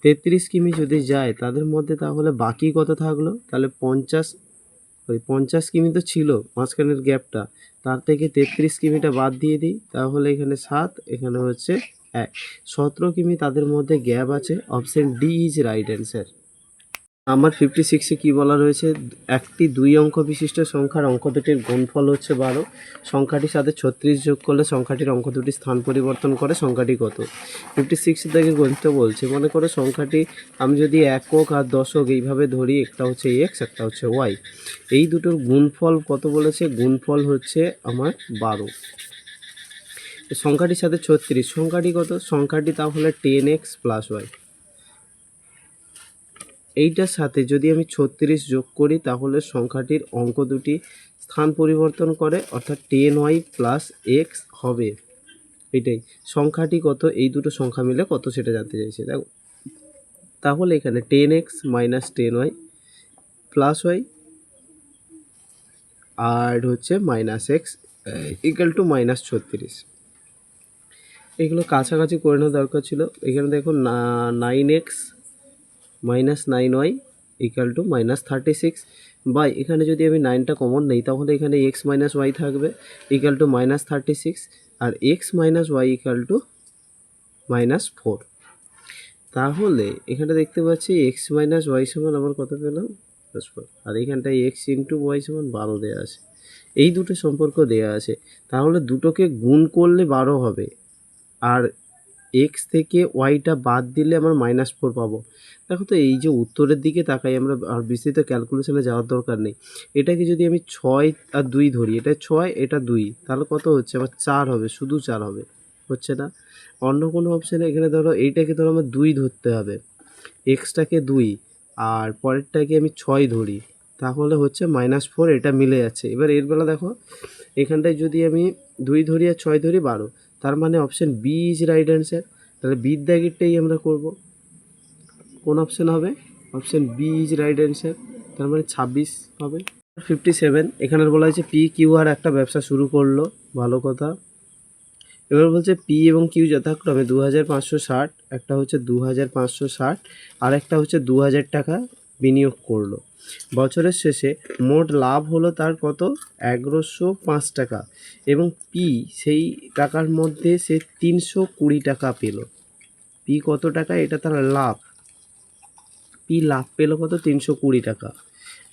33 কিমি যদি যায় তাদের মধ্যে তাহলে বাকি কত থাকলো, তাহলে 50 কিমি তো ছিল মাঝখানের গ্যাপটা, তার থেকে 33 কিমিটা বাদ দিয়ে দিই, তাহলে এখানে 7, এখানে হচ্ছে 1, 17 কিমি তাদের মধ্যে গ্যাপ আছে। Option D is right answer. Number 56-এ কী বলা রয়েছে, একটি 2 অঙ্ক বিশিষ্ট সংখ্যার অঙ্ক দুটির গুণফল হচ্ছে 12, সংখ্যাটির সাথে 36 যোগ করলে সংখ্যাটির অঙ্ক দুটি স্থান পরিবর্তন করে, সংখ্যাটি কত। 56 থেকে গণিত বলছে, মনে করো সংখ্যাটি আমি যদি একক আর দশক এইভাবে ধরি, একটা হচ্ছে এক্স একটা হচ্ছে ওয়াই, এই দুটোর গুণফল কত বলেছে, গুণফল হচ্ছে আমার 12। সংখ্যাটির সাথে 36, সংখ্যাটি কত, সংখ্যাটি তাহলে 10x প্লাস ওয়াই। এইটার সাথে যদি আমি 36 যোগ করি তাহলে সংখ্যাটির অঙ্ক দুটি স্থান পরিবর্তন করে, অর্থাৎ 10y প্লাস এক্স হবে। এটাই সংখ্যাটি কত, এই দুটো সংখ্যা মিলে কত সেটা জানতে চাইছে। দেখো তাহলে এখানে 10x minus 10y plus Y আর হচ্ছে minus x equal to minus 36, এগুলো কাছাকাছি করে নেওয়া দরকার ছিল। এখানে দেখো 9x minus 9y equal to minus 36, বা এখানে যদি আমি 9টা কমন নেই তাহলে এখানে এক্স মাইনাস ওয়াই থাকবে ইকুয়াল টু মাইনাস 36, আর x minus y equal to minus 4। তাহলে এখানে দেখতে পাচ্ছি এক্স মাইনাস ওয়াই সমান আমার কত পেলাম, +4, আর এখানটায় এক্স ইন্টু ওয়াই সমান 12 দেওয়া আছে। এই দুটো সম্পর্ক দেওয়া আছে, তাহলে দুটোকে গুণ করলে 12 হবে, আর এক্স থেকে ওয়াইটা বাদ দিলে আমার -4 পাবো। দেখো তো এই যে উত্তরের দিকে তাকাই আমরা, আর বিস্তৃত ক্যালকুলেশনে যাওয়ার দরকার নেই। এটাকে যদি আমি 6 আর 2 ধরি, এটা 6 এটা 2, তাহলে কত হচ্ছে আবার 4 হবে, শুধু 4 হবে, হচ্ছে না। অন্য কোনো অপশানে এখানে ধরো এইটাকে ধরো আমার 2 ধরতে হবে, এক্সটাকে 2 আর পরেরটাকে আমি 6 ধরি, তাহলে হচ্ছে -4, এটা মিলে যাচ্ছে। এবার এর বেলা দেখো এখানটায় যদি আমি 2 ধরি আর 6 ধরি 12, তার মানে option B is right answer. তাহলে বির দাগেরটাই আমরা করব, কোন অপশান হবে, option B is right answer, তার মানে 26 হবে। 57, এখানে বলা হয়েছে পি কিউ আর একটা ব্যবসা শুরু করলো, ভালো কথা। এবার বলছে পি এবং কিউ যথাক্রমে 2560, একটা হচ্ছে 2560 আর একটা হচ্ছে 2000 টাকা বিনিয়োগ করলো। বছরের শেষে মোট লাভ হলো তার কত, 1105 টাকা, এবং পি সেই টাকার মধ্যে সে 320 টাকা পেল। পি কত টাকা, এটা তার লাভ। পি লাভ পেল কত, 320 টাকা।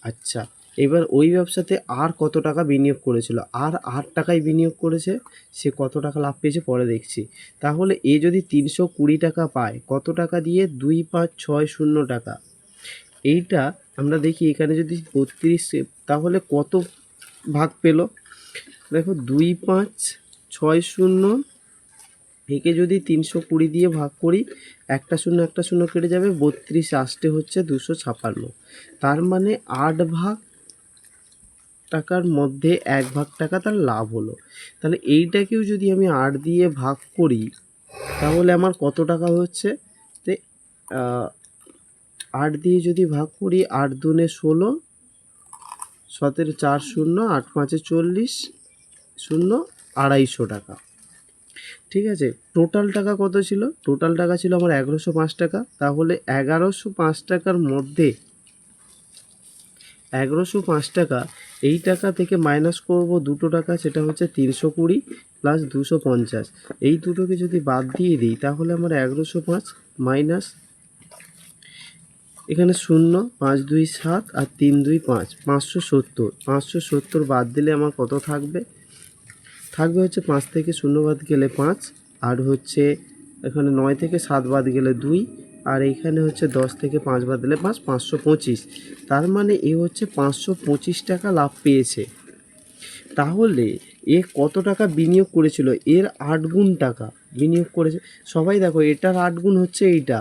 আচ্ছা, এবার ওই ব্যবসাতে আর কত টাকা বিনিয়োগ করেছিল, আর 8 টাকায় বিনিয়োগ করেছে, সে কত টাকা লাভ পেয়েছে পরে দেখছি। তাহলে এ যদি 320 টাকা পায়, কত টাকা দিয়ে, 2560 টাকা। এইটা আমরা দেখি এখানে যদি 32, তাহলে কত ভাগ পেল, দেখো 2560 একে যদি 320 দিয়ে ভাগ করি, একটা শূন্য কেটে যাবে, 32 আসতে হচ্ছে 256। তার মানে 8 ভাগ টাকার মধ্যে 1 ভাগ টাকা তার লাভ হলো। তাহলে এইটাকেও যদি আমি 8 দিয়ে ভাগ করি, তাহলে আমার কত টাকা হচ্ছে, তে 8 দিয়ে যদি ভাগ করি, 8 দুনে 16, 17 4 0, 8 5 40, 0 250 টাকা। ঠিক আছে, টোটাল টাকা কত ছিল, টোটাল টাকা ছিল আমার 1105 টাকা। তাহলে 1105 টাকার মধ্যে 1105 টাকা, এই টাকা থেকে মাইনাস করব দুটো টাকা, সেটা হচ্ছে 320 প্লাস 250। এই দুটোকে যদি বাদ দিয়ে দিই, তাহলে আমার 1105 মাইনাস এখানে 0, 5 2 7 আর 3 2 5, 570। 570 বাদ দিলে আমার কত থাকবে, থাকবে হচ্ছে 5 থেকে 0 বাদ গেলে 5, আর হচ্ছে এখানে 9 থেকে 7 বাদ গেলে 2, আর এইখানে হচ্ছে 10 থেকে 5 বাদ দিলে 5, 525। তার মানে এ হচ্ছে 525 টাকা লাভ পেয়েছে। তাহলে এ কত টাকা বিনিয়োগ করেছিল, এর 8 গুণ টাকা বিনিয়োগ করেছে। সবাই দেখো, এটার 8 গুণ হচ্ছে এইটা,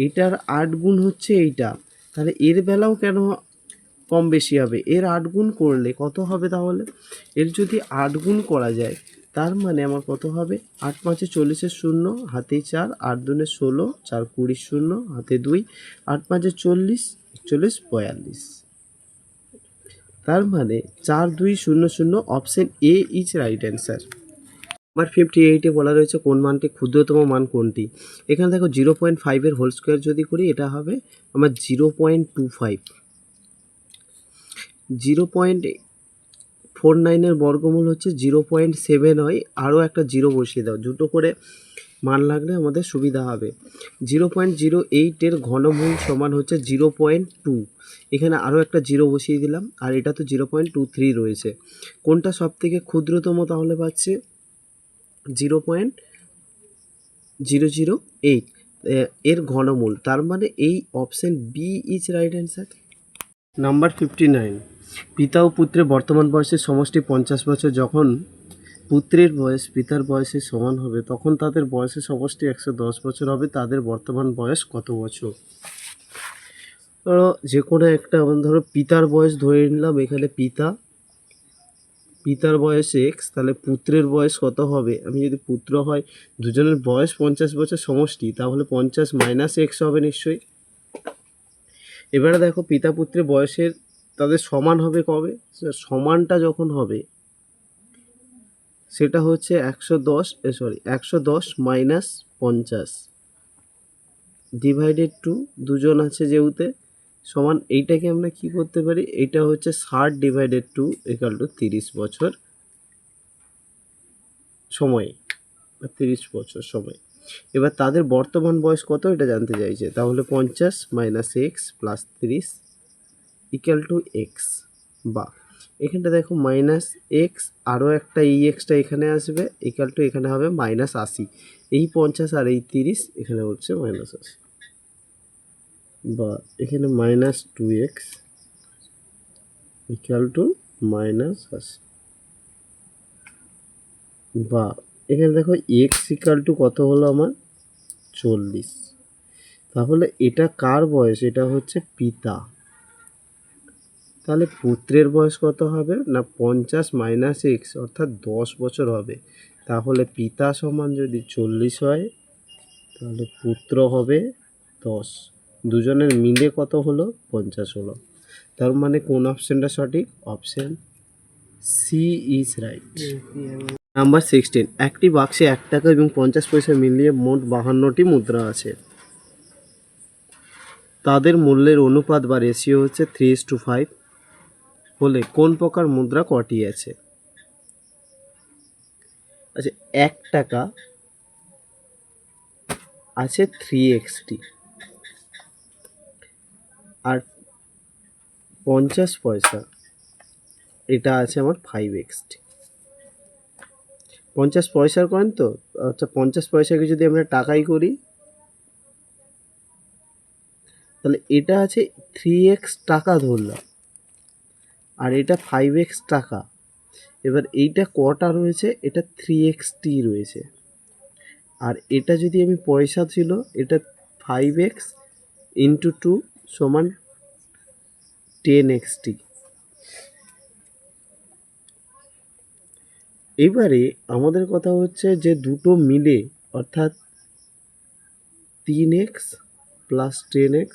এটার 8 গুণ হচ্ছে এইটা, তাহলে এর বেলাও কেন কম বেশি হবে, এর 8 গুণ করলে কত হবে, তাহলে এর যদি 8 গুণ করা যায়, তার মানে আমার কত হবে, 8 5 40, 0 হাতে 4, 8 2 16, 4 20, 0 হাতে 2, 8 5 40, 41 42। তার মানে 4 2 0 0, option A is right answer. Number 58-এ বলা রয়েছে কোন মানটি ক্ষুদ্রতম মান কোনটি। এখানে দেখো 0.5 এর হোল স্কোয়ার যদি করি, এটা হবে আমার 0.25। 0.49 এর বর্গমূল হচ্ছে 0.7 হয়, আরও একটা 0 বসিয়ে দাও, দুটো করে মান লাগলে আমাদের সুবিধা হবে। 0.08 এর ঘনমূল সমান হচ্ছে 0.2, এখানে আরও একটা 0 বসিয়ে দিলাম, আর এটা তো 0.23 রয়েছে। কোনটা সব থেকে ক্ষুদ্রতম, তাহলে পাচ্ছে 0.008 এর ঘনমূল। তার মানে এই option B is right answer. Number 59, পিতা ও পুত্রের বর্তমান বয়সের সমষ্টি 50 বছর। যখন পুত্রের বয়স পিতার বয়সের সমান হবে, তখন তাদের বয়সের সমষ্টি 110 বছর হবে। তাদের বর্তমান বয়স কত বছর? ধরো যে কোনো একটা, ধরো পিতার বয়স ধরে নিলাম, এখানে পিতার বয়স এক্স, তাহলে পুত্রের বয়স কত হবে, আমি যদি পুত্র হয়, দুজনের বয়স 50 বছর সমষ্টি, তাহলে 50 মাইনাস এক্স হবে নিশ্চয়ই। এবারে দেখো পিতা পুত্রের বয়সের তাদের সমান হবে কবে, সমানটা যখন হবে, সেটা হচ্ছে 110 মাইনাস 50 ডিভাইডেড টু, দুজন আছে যেহেতু, সমান। এইটাকে আমরা কি করতে পারি, এইটা হচ্ছে 60 ডিভাইডেড টু ইকুয়াল টু 30 বছর সময়, 30 বছর সময়। এবার তাদের বর্তমান বয়স কত, এটা জানতে চাইছে, তাহলে 50 minus x plus 30 equal to x, বা এখানটা দেখো মাইনাস এক্স, আরও একটা এই এক্সটা এখানে আসবে, ইকুয়াল টু এখানে হবে মাইনাস 80। এই 50 আর এই 30 এখানে হচ্ছে মাইনাস 80, বা এখানে minus 2x equal to minus 80, বা এখানে দেখো এক্স ইকুয়াল টু কত হলো আমার 40। তাহলে এটা কার বয়স, এটা হচ্ছে পিতা। তাহলে পুত্রের বয়স কত হবে না, 50 মাইনাস এক্স অর্থাৎ 10 বছর হবে। তাহলে পিতা সমান যদি 40 হয়, তাহলে পুত্র হবে 10, দুজনের মিলে কত হলো 50 হলো। তার মানে কোন অপশানটা সঠিক, option C is right. Number 16, একটি বাক্সে 1 টাকা এবং 50 পয়সা মিলিয়ে মোট 52টি মুদ্রা আছে। তাদের মূল্যের অনুপাত বা রেশিও হচ্ছে 3:5 হলে কোন প্রকার মুদ্রা কটি আছে? আচ্ছা, 1 টাকা আছে 3xt, আর 50 পয়সা এটা আছে আমার 5xt। 50 পয়সার কয়েন তো, আচ্ছা 50 পয়সাকে যদি আমরা টাকাই করি তাহলে এটা আছে 3x টাকা ধরলাম, আর এটা 5x টাকা। এবার এইটা কটা রয়েছে, এটা 3xt রয়েছে, আর এটা যদি আমি পয়সা ছিল, এটা 5x ইন্টু 2 সমান 10xt। এবারে আমাদের কথা হচ্ছে যে দুটো মিলে, অর্থাৎ 3x plus 10x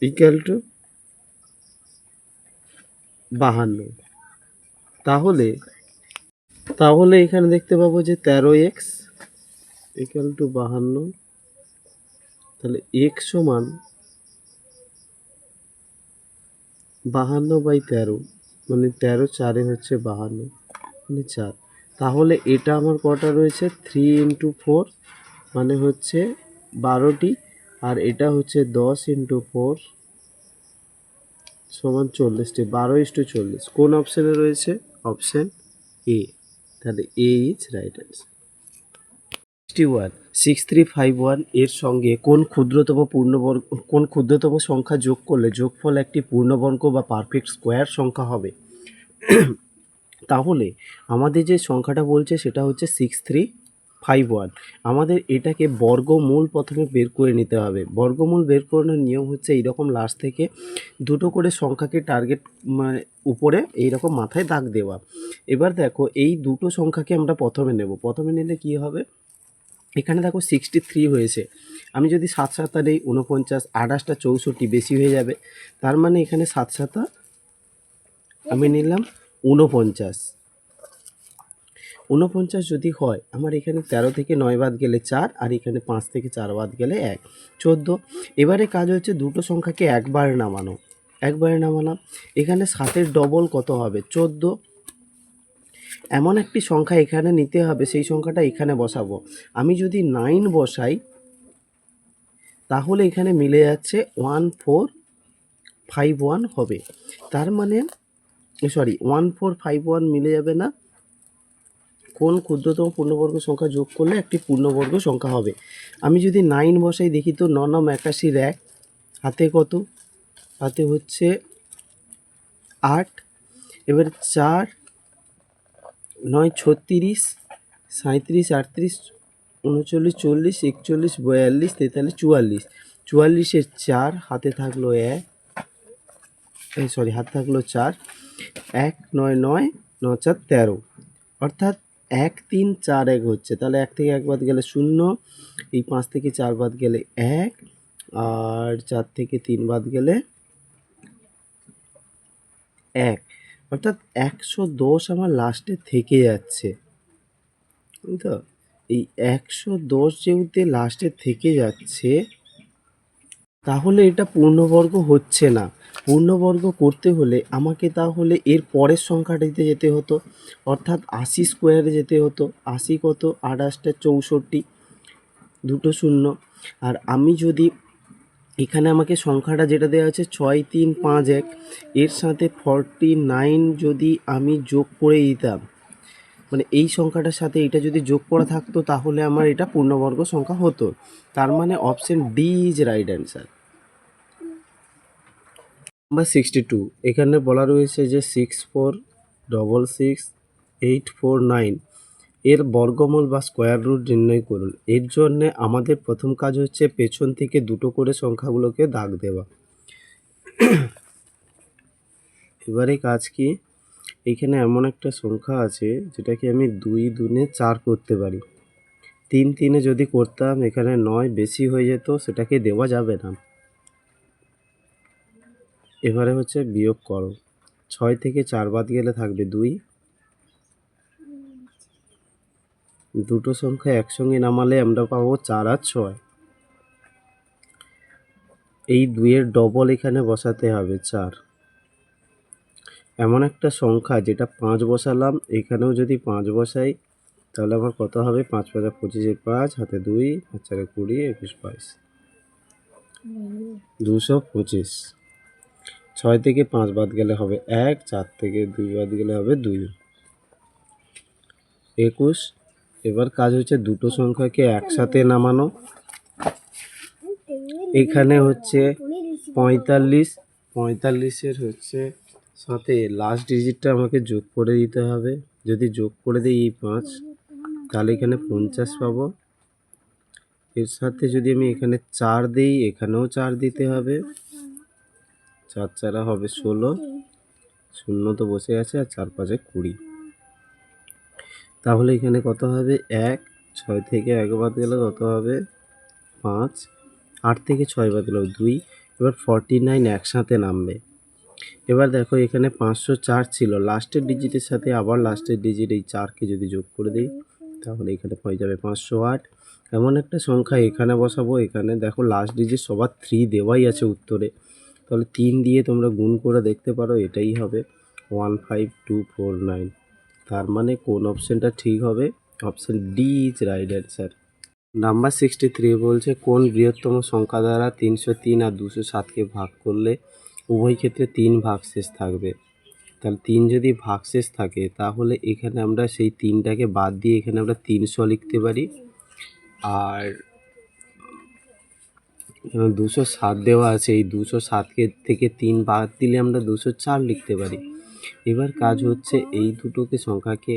equal to 52। তাহলে তাহলে এখানে দেখতে পাবো যে 13x ইকুয়াল টু 52। তাহলে x সমান 52/13, মানে 13 4 হচ্ছে 52, মানে 4। তাহলে এটা আমার কটা রয়েছে, 3 ইন্টু 4 মানে হচ্ছে 12টি, আর এটা হচ্ছে 10 ইন্টু 4 সমান 40টি। 12:40 কোন অপশানে রয়েছে? Option A. তাহলে এ ইজ রাইট অ্যান্সার। 6351 এর সঙ্গে কোন ক্ষুদ্রতম সংখ্যা যোগ করলে যোগফল একটি পূর্ণবর্গ বা পারফেক্ট স্কোয়ার সংখ্যা হবে? তাহলে আমাদের যে সংখ্যাটা বলছে সেটা হচ্ছে 6351। আমাদের এটাকে বর্গমূল প্রথমে বের করে নিতে হবে। বর্গমূল বের করানোর নিয়ম হচ্ছে এইরকম, লাস্ট থেকে দুটো করে সংখ্যাকে টার্গেট মানে উপরে এইরকম মাথায় দাগ দেওয়া। এবার দেখো এই দুটো সংখ্যাকে আমরা প্রথমে নেব। প্রথমে নিলে কি হবে, এখানে দেখো 63 হয়েছে, আমি যদি 7 7 নেই 49, 28টা 64 বেশি হয়ে যাবে। তার মানে এখানে 7 7 আমি নিলাম 49। 49 যদি হয়, আমার এখানে 13 থেকে 9 বাদ গেলে 4, আর এখানে 5 থেকে 4 বাদ গেলে 1, 14। এবারে কাজ হচ্ছে দুটো সংখ্যাকে একবারে নামানো। একবারে নামালাম, এখানে 7-এর ডবল কত হবে, 14। এমন একটি সংখ্যা এখানে নিতে হবে, সেই সংখ্যাটা এখানে বসাবো। আমি যদি 9 বসাই তাহলে এখানে মিলে যাচ্ছে 1451 হবে। তার মানে 1451 মিলে যাবে না, কোন ক্ষুদ্রতম পূর্ণবর্গ সংখ্যা যোগ করলে একটি পূর্ণবর্গ সংখ্যা হবে। আমি যদি 9 বসাই দেখি তো 9 9 81 1, হাতে কত, হাতে হচ্ছে 8। এবার 4 9 36, 37 38 39 40 41 42 43 44, 44-এর 4 হাতে থাকলো 1, হাতে থাকলো 4, 1 9 9 9 4 13, অর্থাৎ 1 3 4 1 হচ্ছে। তাহলে 1 থেকে 1 বাদ গেলে 0, এই 5 থেকে 4 বাদ গেলে 1, আর 4 থেকে 3 বাদ গেলে 1, অর্থাৎ 110 আমার লাস্টে থেকে যাচ্ছে। তো এই 110 যেহেতু লাস্টে থেকে যাচ্ছে, তাহলে এটা পূর্ণবর্গ হচ্ছে না। পূর্ণবর্গ করতে হলে আমাকে তাহলে এর পরের সংখ্যাটিতে যেতে হতো, অর্থাৎ 80 স্কোয়ারে যেতে হতো। 80 কত, 28 64, দুটো শূন্য। আর আমি যদি এখানে আমাকে সংখ্যাটা যেটা দেওয়া আছে 6 3 5 1, এর সাথে 49 যদি আমি যোগ করে দিতাম, মানে এই সংখ্যাটার সাথে এটা যদি যোগ করা থাকতো তাহলে আমার এটা পূর্ণবর্গ সংখ্যা হতো। তার মানে option D is right answer. Number 62, এখানে বলা রয়েছে যে 6466 849 এর বর্গমূল বা স্কোয়ার রুট নির্ণয় করুন। এর জন্য আমাদের প্রথম কাজ হচ্ছে পেছন থেকে দুটো করে সংখ্যাগুলোকে দাগ দেওয়া। এবারে কাজ কি, এখানে এমন একটা সংখ্যা আছে যেটাকে আমি 2 দুনে 4 করতে পারি। 3 3 যদি করতাম এখানে 9 বেশি হয়ে যেত, সেটাকে দেওয়া যাবে না। এবারে হচ্ছে বিয়োগ করো, 6 থেকে 4 বাদ গেলে থাকবে 2, দুটো সংখ্যা একসঙ্গে নামালে আমরা পাবো 4 আর 6। এই 2-এর ডবল এখানে বসাতে হবে 4। এমন একটা সংখ্যা যেটা 5 বসালাম, এখানেও যদি 5 বসাই তাহলে আমার কত হবে? 5 × 5 = 25, 5 হাতে 2, 5 × 4 = 20, 21, 22, 225। 6 থেকে 5 বাদ গেলে হবে 1, 4 থেকে 2 বাদ গেলে হবে 2, 21। এবার কাজ হচ্ছে দুটো সংখ্যাকে একসাথে নামানো। এখানে হচ্ছে 45, 45-এর হচ্ছে সাথে লাস্ট ডিজিটটা আমাকে যোগ করে দিতে হবে। যদি যোগ করে দিই এই 5, তাহলে এখানে 50 পাবো। এর সাথে যদি আমি এখানে 4 দিই, এখানেও 4 দিতে হবে। 4 × 4 হবে 16, শূন্য তো বসে আছে, আর 4 × 5 = 20। তাহলে এখানে কত হবে? 1, 6 থেকে 1 বাদ গেলে কত হবে? 5, 8 থেকে 6 বাদ গেল 2। এবার 49 একসাথে নামবে। এবার দেখো এখানে 504 ছিল, লাস্টের ডিজিটের সাথে আবার লাস্টের ডিজিট এই 4কে যদি যোগ করে দিই তাহলে এখানে হয়ে যাবে 508। এমন একটা সংখ্যা এখানে বসাবো। এখানে দেখো লাস্ট ডিজিট সবার 3 দেওয়াই আছে উত্তরে, তাহলে 3 দিয়ে তোমরা গুণ করে দেখতে পারো, এটাই হবে 15249। তার মানে কোন অপশানটা ঠিক হবে? Option D is right answer. Number 63 বলছে কোন বৃহত্তম সংখ্যা দ্বারা 303 আর 207কে ভাগ করলে উভয় ক্ষেত্রে 3 ভাগশেষ থাকবে। তাহলে 3 যদি ভাগশেষ থাকে তাহলে এখানে আমরা সেই 3টাকে বাদ দিয়ে এখানে আমরা 300 লিখতে পারি। আর 207 দেওয়া আছে, এই 207কে থেকে 3 বাদ দিলে আমরা 204 লিখতে পারি। এবার কাজ হচ্ছে এই দুটোকে সংখ্যাকে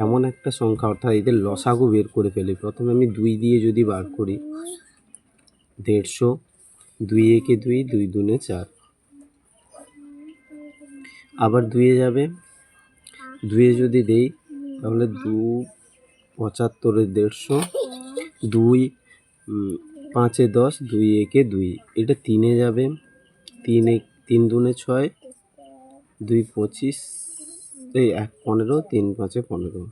এমন একটা সংখ্যা, অর্থাৎ এদের লসাগু বের করে ফেলি। প্রথমে আমি 2 দিয়ে যদি বার করি 150, 2 একে 2, 2 দুনে 4, আবার 2-এ যাবে, 2-এ যদি দেই তাহলে 2 75, 150, 2 5-এ 10, 2 একে 2, এটা 3-এ যাবে, 3 দুনে 6, 2 25, এই 1 15, 3 5-এ 15,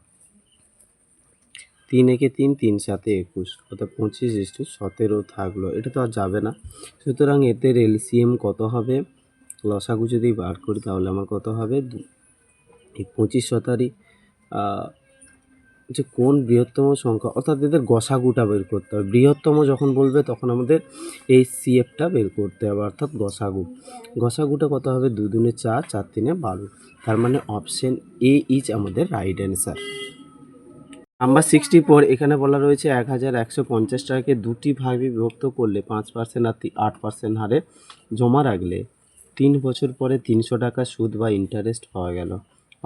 3 একে 3, 3 7-এ 21, অর্থাৎ 25:17 থাকলো। এটা তো আর যাবে না, সুতরাং এদের এলসিএম কত হবে? লসাগু যদি বার করি তাহলে আমার কত হবে? 25 যে কোন বৃহত্তম সংখ্যা, অর্থাৎ এদের গসাগুটা বের করতে হবে। বৃহত্তম যখন বলবে তখন আমাদের এই সিএফটা বের করতে হবে, অর্থাৎ গসাগুটা কত হবে? 2 দুনে 4, 4 3-এ 12। তার মানে অপশন এ ইজ আমাদের রাইট অ্যান্সার। নাম্বার 64 এখানে বলা রয়েছে 1150 টাকাকে দুটি ভাগে বিভক্ত করলে 5% আর 8% হারে জমা রাখলে 3 বছর পরে 300 টাকা সুদ বা ইন্টারেস্ট পাওয়া গেল।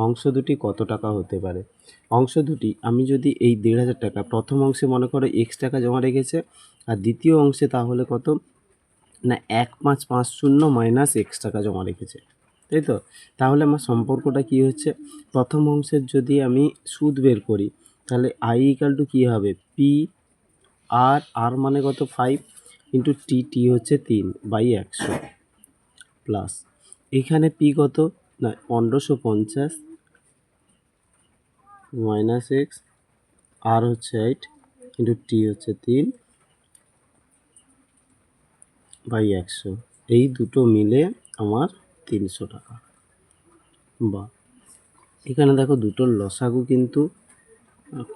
অংশ দুটি কত টাকা হতে পারে? অংশ দুটি আমি যদি এই 1500 টাকা, প্রথম অংশে মনে করো x টাকা জমা রেখেছে, আর দ্বিতীয় অংশে তাহলে কত না 1550 মাইনাস x টাকা জমা রেখেছে, তাই তো? তাহলে আমার সম্পর্কটা কি হচ্ছে? প্রথম অংশের যদি আমি সুদ বের করি তাহলে i = কী হবে? পি আর মানে কত? 5 ইন্টু টি হচ্ছে 3/100 প্লাস এখানে পি কত না 1550 মাইনাস এক্স, আর হচ্ছে 8 ইন্টু টি হচ্ছে 3/100। এই দুটো মিলে আমার 300 টাকা। বা এখানে দেখো দুটোর লসাগু কিন্তু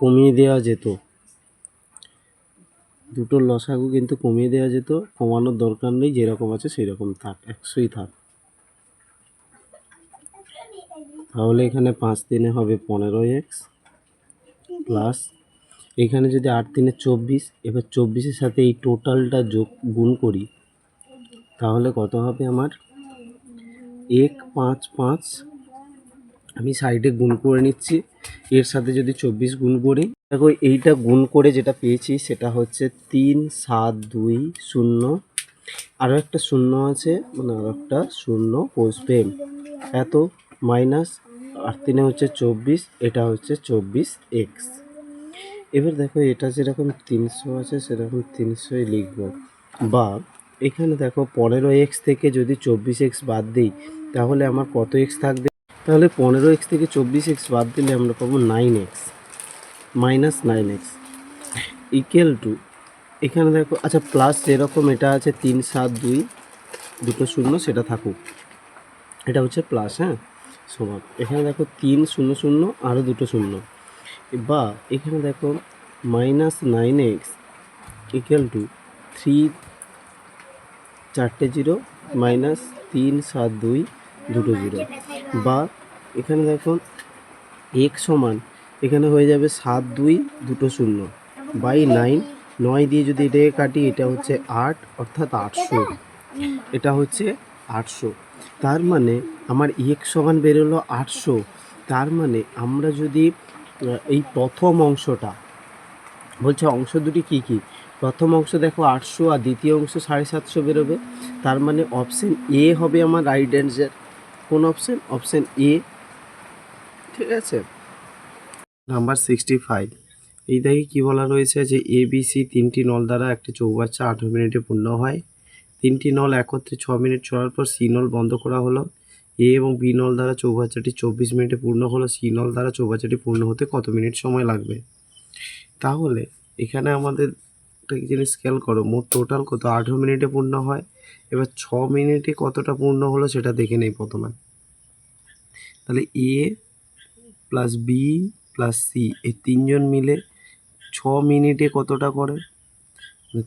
কমিয়ে দেওয়া যেত, কমানোর দরকার নেই, যেরকম আছে সেই রকম থাক, 100ই থাক। তাহলে এখানে 5 3-এ হবে 15x প্লাস এখানে যদি 8 3-এ 24, এবার 24-এর সাথে এই টোটালটা গুণ করি তাহলে কত হবে আমার? 155, আমি সাইডে গুণ করে নিচ্ছি, এর সাথে যদি 24 গুণ করি, দেখো এইটা গুণ করে যেটা পেয়েছি সেটা হচ্ছে 3720, আরও একটা শূন্য আছে, মানে আরও একটা শূন্য বসবে, এত মাইনাস 8 3-এ হচ্ছে 24, এটা হচ্ছে 24x। এবার দেখো এটা যেরকম 300 আছে সেরকম 300ই লিখবো। বা এখানে দেখো 15x থেকে যদি 24x বাদ দিই তাহলে আমার কত x থাকবে? তাহলে 15x থেকে 24x বাদ দিলে আমরা পাবো 9x minus 9x equal to, এখানে দেখো আচ্ছা প্লাস যেরকম এটা আছে 372 দুটো শূন্য সেটা থাকুক, এটা হচ্ছে প্লাস, হ্যাঁ, সমান। এখানে দেখো 3 শূন্য শূন্য আরও দুটো শূন্য, বা এখানে দেখো -9x ইকুয়াল টু 3 চারটে জিরো -3 7 2 দুটো জিরো, বা এখানে দেখো x সমান এখানে হয়ে যাবে 7 2 দুটো শূন্য বাই 9, 9 দিয়ে যদি এটাকে কাটি এটা হচ্ছে 8, অর্থাৎ 800, এটা হচ্ছে 800। তার মানে আমার x সমান বেরোলো 800। তার মানে আমরা যদি এই প্রথম অংশটা বলছে, অংশ দুটি কী কী, প্রথম অংশ দেখো 800 আর দ্বিতীয় অংশ 750 বেরোবে। তার মানে অপশান এ হবে আমার রাইট অ্যান্সার। কোন অপশান? অপশান এ, ঠিক আছে। নাম্বার 65, এই দেখে কী বলা রয়েছে যে এ বি সি তিনটি নল দ্বারা একটি চৌবাচ্চা 18 মিনিটে পূর্ণ হয়। তিনটি নল একত্রে 6 মিনিট চলার পর সি নল বন্ধ করা হলো। এ এবং বি নল দ্বারা চৌবাচ্চাটি 24 মিনিটে পূর্ণ হলো। সি নল দ্বারা চৌবাচ্চাটি পূর্ণ হতে কত মিনিট সময় লাগবে? তাহলে এখানে আমাদের একটা জিনিস খেয়াল করো, মোট টোটাল কত, 18 মিনিটে পূর্ণ হয়। এবার 6 মিনিটে কতটা পূর্ণ হলো সেটা দেখে নেই প্রথমে। তাহলে এ প্লাস বি প্লাস সি এই তিনজন মিলে 6 মিনিটে কতটা করে?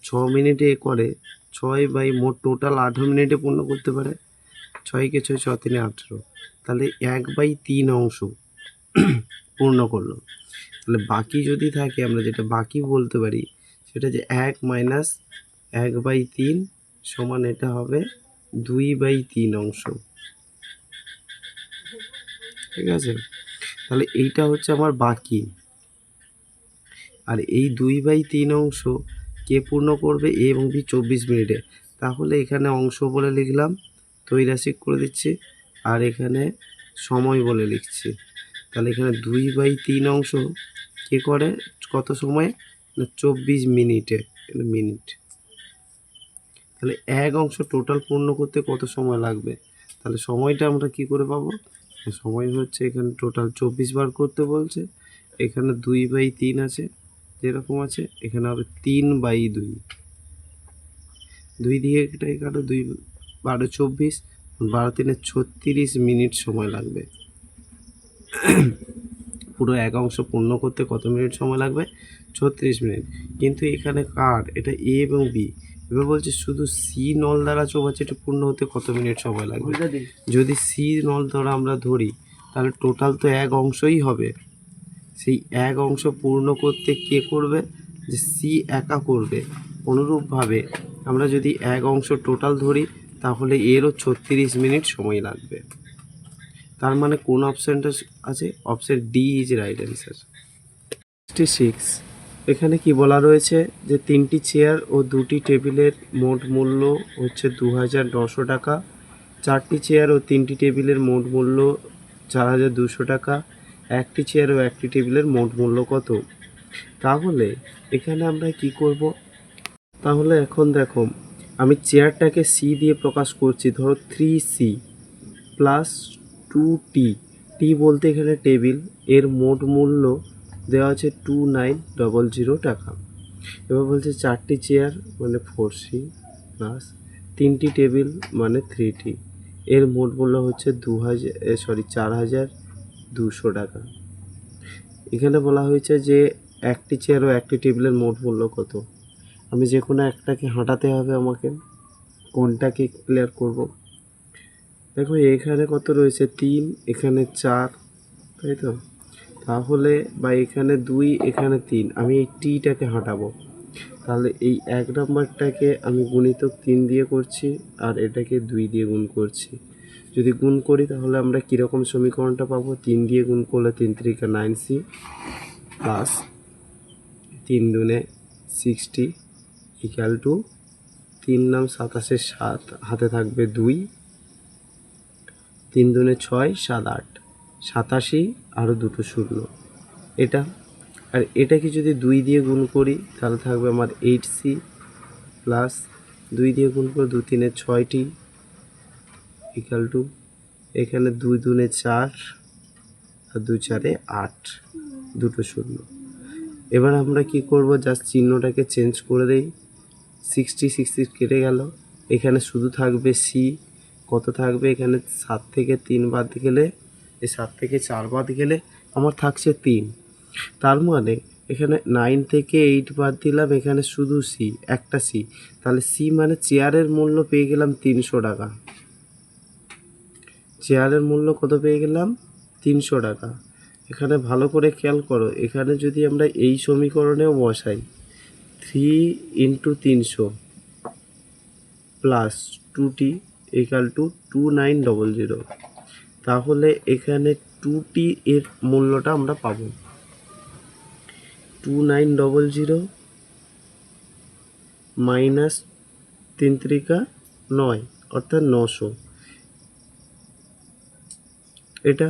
6 মিনিটে করে 6 বাই মোট টোটাল 18 মিনিটে পূর্ণ করতে পারে। 6কে 6, 6 3 18, তাহলে 1/3 অংশ পূর্ণ করলো। তাহলে বাকি যদি থাকে, আমরা যেটা বাকি বলতে পারি সেটা যে 1 মাইনাস 1/3 সমান এটা হবে 2/3 অংশ, ঠিক আছে। তাহলে এইটা হচ্ছে আমার বাকি, আর এই 2/3 অংশ কে পূর্ণ করবে? এ এবং বি 24 মিনিটে। তাহলে এখানে অংশ বলে লিখলাম, ত্রৈরাশিক করে দিচ্ছি, আর এখানে সময় বলে লিখছি। তাহলে এখানে 2/3 অংশ কে করে কত সময়? না 24 মিনিটে, মিনিট। তাহলে এক অংশ টোটাল পূর্ণ করতে কত সময় লাগবে? তাহলে সময়টা আমরা কি করে পাবো? সময় হচ্ছে এখানে টোটাল 24 বার করতে বলছে, এখানে 2/3 আছে যেরকম আছে, এখানে হবে 3/2, 2 দিয়ে এটাই কাটো, 2 12 24, 12 3 36 মিনিট সময় লাগবে। পুরো এক অংশ পূর্ণ করতে কত মিনিট সময় লাগবে? 36 মিনিট। কিন্তু এখানে কার, এটা এ এবং বি। এবার বলছে শুধু সি নল দ্বারা চৌবাচ্চাটি পূর্ণ হতে কত মিনিট সময় লাগবে। যদি সি নল দ্বারা আমরা ধরি তাহলে টোটাল তো এক অংশই হবে। সেই এক অংশ পূর্ণ করতে কে করবে? যে সি একা করবে। অনুরূপভাবে আমরা যদি এক অংশ টোটাল ধরি তাহলে এরও 36 মিনিট সময় লাগবে। তার মানে কোন অপশানটা আছে? Option D is right answer. 66, এখানে কি বলা রয়েছে যে 3টি চেয়ার ও 2টি টেবিলের মোট মূল্য হচ্ছে 2900 টাকা। 4টি চেয়ার ও 3টি টেবিলের মোট মূল্য 4200 টাকা। 1টি চেয়ার ও 1টি টেবিলের মোট মূল্য কত? তাহলে এখানে আমরা কি করব? তাহলে এখন দেখো, আমি চেয়ারটাকে সি দিয়ে প্রকাশ করছি, ধরো 3C প্লাস 2T, টি বলতে এখানে টেবিল, এর মোট মূল্য দেওয়া আছে 2900 টাকা। এবার বলছে 4টি চেয়ার মানে 4C প্লাস 3টি টেবিল মানে 3T, এর মোট মূল্য হচ্ছে 4200 টাকা। এখানে বলা হয়েছে যে একটি চেয়ার ও একটি টেবিলের মোট মূল্য কত। আমি যে কোনো একটাকে হাঁটাতে হবে আমাকে, কোনটাকে ক্লিয়ার করব? দেখো এখানে কত রয়েছে? 3, এখানে 4, তাই তো। তাহলে বা এখানে 2, এখানে 3, আমি এই টিটাকে হাঁটাবো। তাহলে এই 1 নম্বরটাকে আমি গুণিতক 3 দিয়ে করছি, আর এটাকে 2 দিয়ে গুণ করছি। যদি গুণ করি তাহলে আমরা কীরকম সমীকরণটা পাবো? 3 দিয়ে গুণ করলে 3 3 9C প্লাস 3 2 60 ইকুয়াল টু 3 9 27 7, হাতে থাকবে 2, 3 2 6 7 8, 87 আরও দুটো শূন্য এটা। আর এটাকে যদি 2 দিয়ে গুণ করি তাহলে থাকবে আমার 8C প্লাস 2 দিয়ে গুণ করে 2 3 6টি ইকুয়াল টু এখানে 2 2 4 আর 2 4 8, দুটো শূন্য। এবার আমরা কি করব? জাস্ট চিহ্নটাকে চেঞ্জ করে দেই। 60 60 কেটে গেল, এখানে শুধু থাকবে সি, কত থাকবে এখানে 7 থেকে 3 বাদ গেলে, এই 7 থেকে 4 বাদ গেলে আমার থাকছে 3। তার মানে এখানে 9 থেকে 8 বাদ দিলাম, এখানে শুধু সি, একটা সি, তাহলে সি মানে চেয়ারের মূল্য পেয়ে গেলাম 300 টাকা। চেয়ারের মূল্য কত পেয়ে গেলাম? 300 টাকা। এখানে ভালো করে খেয়াল করো, এখানে যদি আমরা এই সমীকরণেও বসাই 3 into 300 plus 2t equal to 2900, তাহলে এখানে 2t এর মূল্যটা আমরা পাবো 2900 মাইনাস 3 3 9 অর্থাৎ 900 এটা।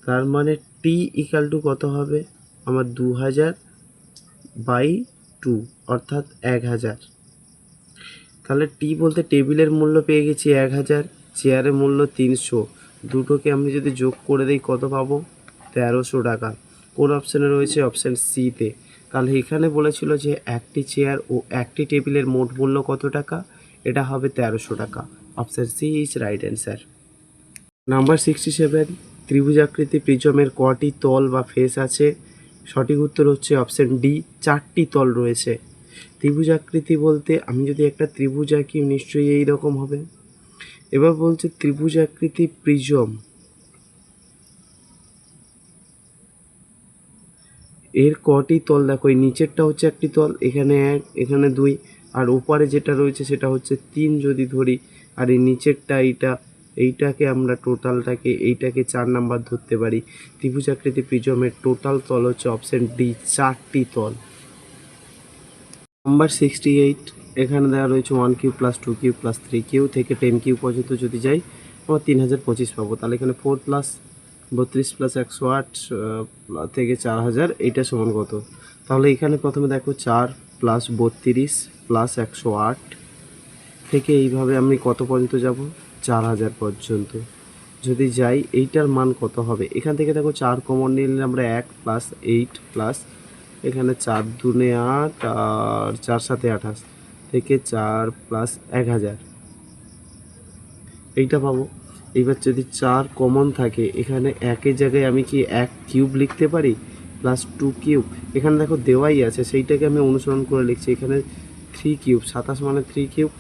তার মানে টি ইকাল টু কত হবে আমার 2000/2 অর্থাৎ 1000। তাহলে টি বলতে টেবিলের মূল্য পেয়ে গেছি 1000, চেয়ারের মূল্য 300, দুটোকে আমি যদি যোগ করে দিই কত পাবো? 1300 টাকা। কোন অপশানে রয়েছে? অপশান সিতে। তাহলে এখানে বলেছিল যে একটি চেয়ার ও একটি টেবিলের মোট মূল্য কত টাকা? এটা হবে 1300 টাকা। Option C is right answer. Number 67, ত্রিভুজাকৃতি প্রিজমের কটি তল বা ফেস আছে? সঠিক উত্তর হচ্ছে অপশান ডি, 4টি তল রয়েছে। ত্রিভুজাকৃতি বলতে আমি যদি একটা ত্রিভুজ আঁকি নিশ্চয়ই এই রকম হবে। এবার বলছে ত্রিভুজাকৃতি প্রিজম এর কটি তল দেখো, এই নিচেরটা হচ্ছে একটি তল, এখানে 1, এখানে 2, আর ওপারে যেটা রয়েছে সেটা হচ্ছে 3 যদি ধরি, আর এই নিচেরটা এইটাকে আমরা টোটালটাকে এইটাকে 4 নাম্বার ধরতে পারি। ত্রিভুজাকৃতি প্রিজমের টোটাল তল হচ্ছে অপশান ডি, 4টি তল। নাম্বার 68, এখানে দেওয়া রয়েছে 1 cube plus 2 cube plus 3 cube থেকে 10 কিউব পর্যন্ত যদি যাই আমরা 3025 পাবো। তাহলে এখানে 4 প্লাস 32 প্লাস 108 থেকে 4000, এইটা সমান কত? তাহলে এখানে প্রথমে দেখো 4 প্লাস 32 প্লাস 108 থেকে এইভাবে আমি কত পর্যন্ত যাব? 4000 পর্যন্ত যদি যাই, এইটার মান কত হবে? এখান থেকে দেখো 4 কমন নিলে আমরা 1 প্লাস 8 প্লাস এখানে 4 দুনে 8 আর 4 সাথে 28 থেকে 4 প্লাস 1000, এইটা পাবো। এইবার যদি 4 কমন থাকে, এখানে একের জায়গায় আমি কি 1 কিউব লিখতে পারি প্লাস 2 কিউব, এখানে দেখো দেওয়াই আছে, সেইটাকে আমি অনুসরণ করে লিখছি। এখানে 3 কিউব, 27 মানে 3 cube,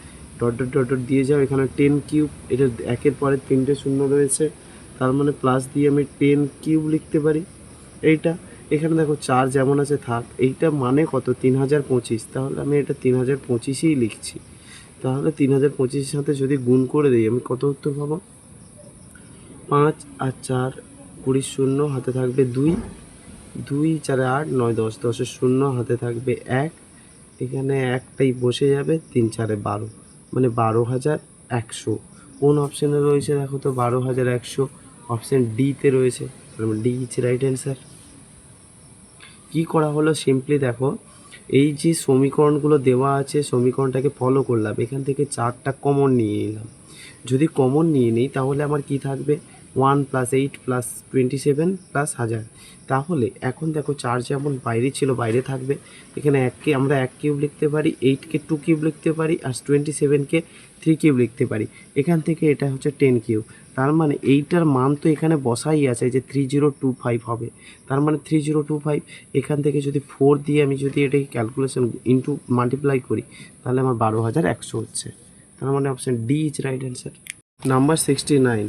dot dot dot dot দিয়ে যাও, এখানে 10 কিউব, এটা একের পরে 3টে শূন্য রয়েছে, তার মানে প্লাস দিয়ে আমি 10 কিউব লিখতে পারি এইটা। এখানে দেখো 4 যেমন আছে থাক, এইটা মানে কত? 3025, তাহলে আমি এটা 3025ই লিখছি। তাহলে 3025-এর সাথে যদি গুণ করে দিই আমি কত উত্তর পাবো? 5 আর 4 20 শূন্য, হাতে থাকবে 2, 2 4 8 9 10, 10-এর শূন্য, হাতে থাকবে 1, এখানে একটাই বসে যাবে, 3 4 12, মানে 12100। কোন অপশানে রয়েছে দেখো তো 12100? অপশান ডিতে রয়েছে, ডি ইজ রাইট অ্যান্সার। কী করা হলো? সিম্পলি দেখো, এই যে সমীকরণগুলো দেওয়া আছে সমীকরণটাকে ফলো করলাম, এখান থেকে 4টা কমন নিয়ে নিলাম। যদি কমন নিয়ে নিই তাহলে আমার কি থাকবে? 1 প্লাস 8 প্লাস 27 প্লাস 1000। তাহলে এখন দেখো 4 যেমন বাইরে ছিল বাইরে থাকবে, এখানে 1কে আমরা 1 কিউব লিখতে পারি, 8কে 2 কিউব লিখতে পারি, আর 27কে 3 কিউব লিখতে পারি। এখান থেকে এটা হচ্ছে 10 কিউব, তার মানে এইটার মান তো এখানে বসাই আছে যে 3025 হবে। তার মানে 3025, এখান থেকে যদি 4 দিয়ে আমি যদি এটাকে ক্যালকুলেশন ইন্টু মাল্টিপ্লাই করি তাহলে আমার 12100 হচ্ছে। তার মানে option D is right answer. Number 69,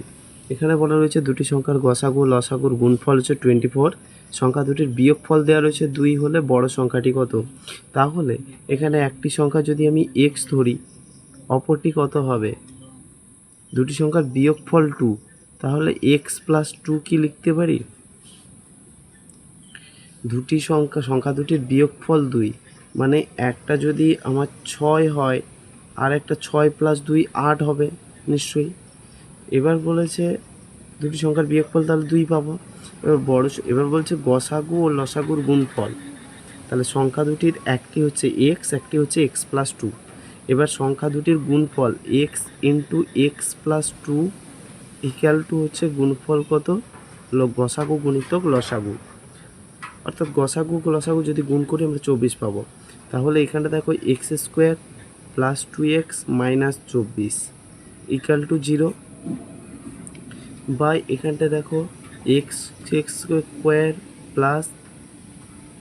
এখানে বলা রয়েছে দুটি সংখ্যার গসাগু লসাগুর গুণফল হচ্ছে 24, সংখ্যা দুটির বিয়োগফল দেওয়া রয়েছে 2 হলে বড় সংখ্যাটি কত? তাহলে এখানে একটি সংখ্যা যদি আমি এক্স ধরি, অপরটি কত হবে? দুটি সংখ্যার বিয়োগফল 2, তাহলে এক্স প্লাস 2 কি লিখতে পারি? দুটি সংখ্যা দুটির বিয়োগফল 2, মানে একটা যদি আমার 6 হয় আর একটা 6 প্লাস 2 8 হবে নিশ্চয়ই। এবার বলেছে দুটি সংখ্যার বিয়োগফল, তাহলে 2 পাবো। এবার বলছে গসাগু ও লসাগুর গুণফল, তাহলে সংখ্যা দুটির একটি হচ্ছে এক্স, একটি হচ্ছে এক্স প্লাস 2। এবার সংখ্যা দুটির গুণফল x into x plus 2 equal to হচ্ছে গুণফল কত? গসাগু গুণিতক লসাগু, অর্থাৎ গসাগু লসাগু যদি গুণ করি আমরা 24 পাবো। তাহলে এখানটা দেখো x square plus 2x minus 24 equal to 0, বা এখানটা দেখো এক্স এক্স স্কোয়ার প্লাস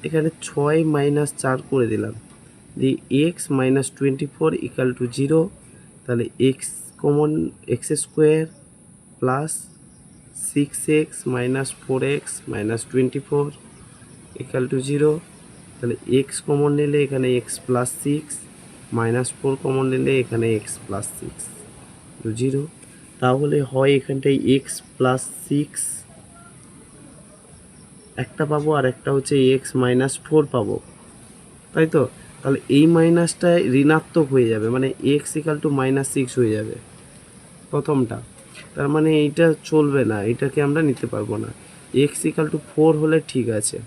এখানে 6 মাইনাস 4 করে দিলাম, দিয়ে এক্স মাইনাস 24 ইকাল টু 0, তাহলে x common x square plus 6x minus 4x minus 24 equal to 0, তাহলে এক্স কমন নিলে এখানে এক্স প্লাস 6 মাইনাস 4 কমন নিলে এখানে এক্স প্লাস 6 0, তাহলে হয় এখানটায় এক্স প্লাস 6 একটা পাবো আর একটা হচ্ছে এক্স মাইনাস 4 পাবো, তাই তো। তাহলে এই মাইনাসটা ঋণাত্মক হয়ে যাবে, মানে এক্স ইকাল টু মাইনাস 6 হয়ে যাবে প্রথমটা, তার মানে এইটা চলবে না, এটাকে আমরা নিতে পারবো না। এক্স ইকাল টু 4 হলে ঠিক আছে,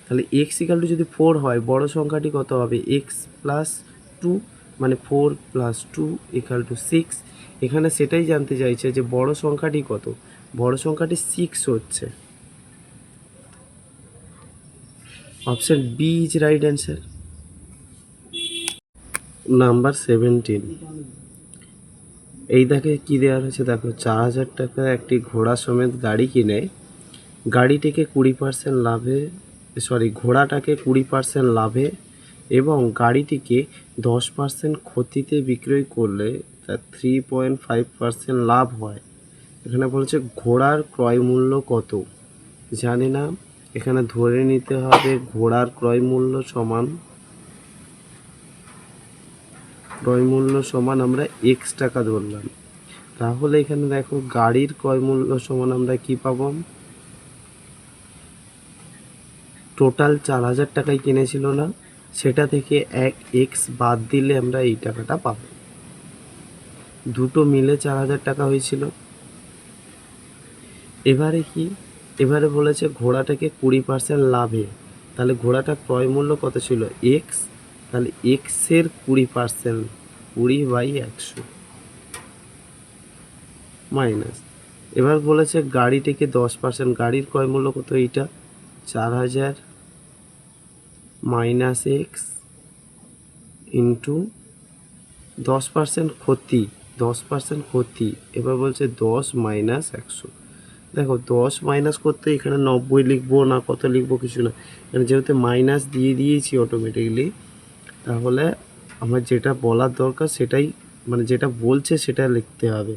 তাহলে এক্স ইকাল টু যদি 4 হয় বড় সংখ্যাটি কত হবে, এক্স প্লাস 2, মানে 4 প্লাস 2 ইকাল টু 6। এখানে সেটাই জানতে চাইছে যে বড় সংখ্যাটি কত, বড় সংখ্যাটি 6 হচ্ছে। Option B is right answer. Number 17, এই দেখে কী দেওয়া রয়েছে দেখো, 4,000 টাকা একটি ঘোড়া সমেত গাড়ি কিনে গাড়িটিকে 20% লাভে, ঘোড়াটাকে 20% লাভে এবং গাড়িটিকে 10% ক্ষতিতে বিক্রয় করলে তার 3.5% লাভ হয়। এখানে বলছে ঘোড়ার ক্রয় মূল্য কত, জানি না, এখানে ধরে নিতে হবে ঘোড়ার ক্রয় মূল্য সমান আমরা এক্স টাকা ধরলাম, তাহলে এখানে দেখো গাড়ির ক্রয় মূল্য সমান আমরা কি পাবো, টোটাল 4,000 টাকায় কিনেছিল না, সেটা থেকে এক এক্স বাদ দিলে আমরা এই টাকাটা পাবো, দুটো মিলে 4,000 টাকা হয়েছিল। এবারে কি, এবারে বলেছে ঘোড়াটাকে 20% লাভে, তাহলে ঘোড়াটার ক্রয় মূল্য কত ছিল এক্স, তাহলে এক্সের 20% 20/100 মাইনাস, এবার বলেছে গাড়িটিকে 10%, গাড়ির ক্রয় মূল্য কত, এইটা 4,000 মাইনাস এক্স ইন্টু 10% ক্ষতি, 10% ক্ষতি, এবার বলছে 10 মাইনাস 100। দেখো 10 মাইনাস করতে এখানে 90 লিখবো না কত লিখবো কিছু না, এখানে যেহেতু মাইনাস দিয়ে দিয়েছি অটোমেটিকলি, তাহলে আমার যেটা বলার দরকার সেটাই, মানে যেটা বলছে সেটা লিখতে হবে।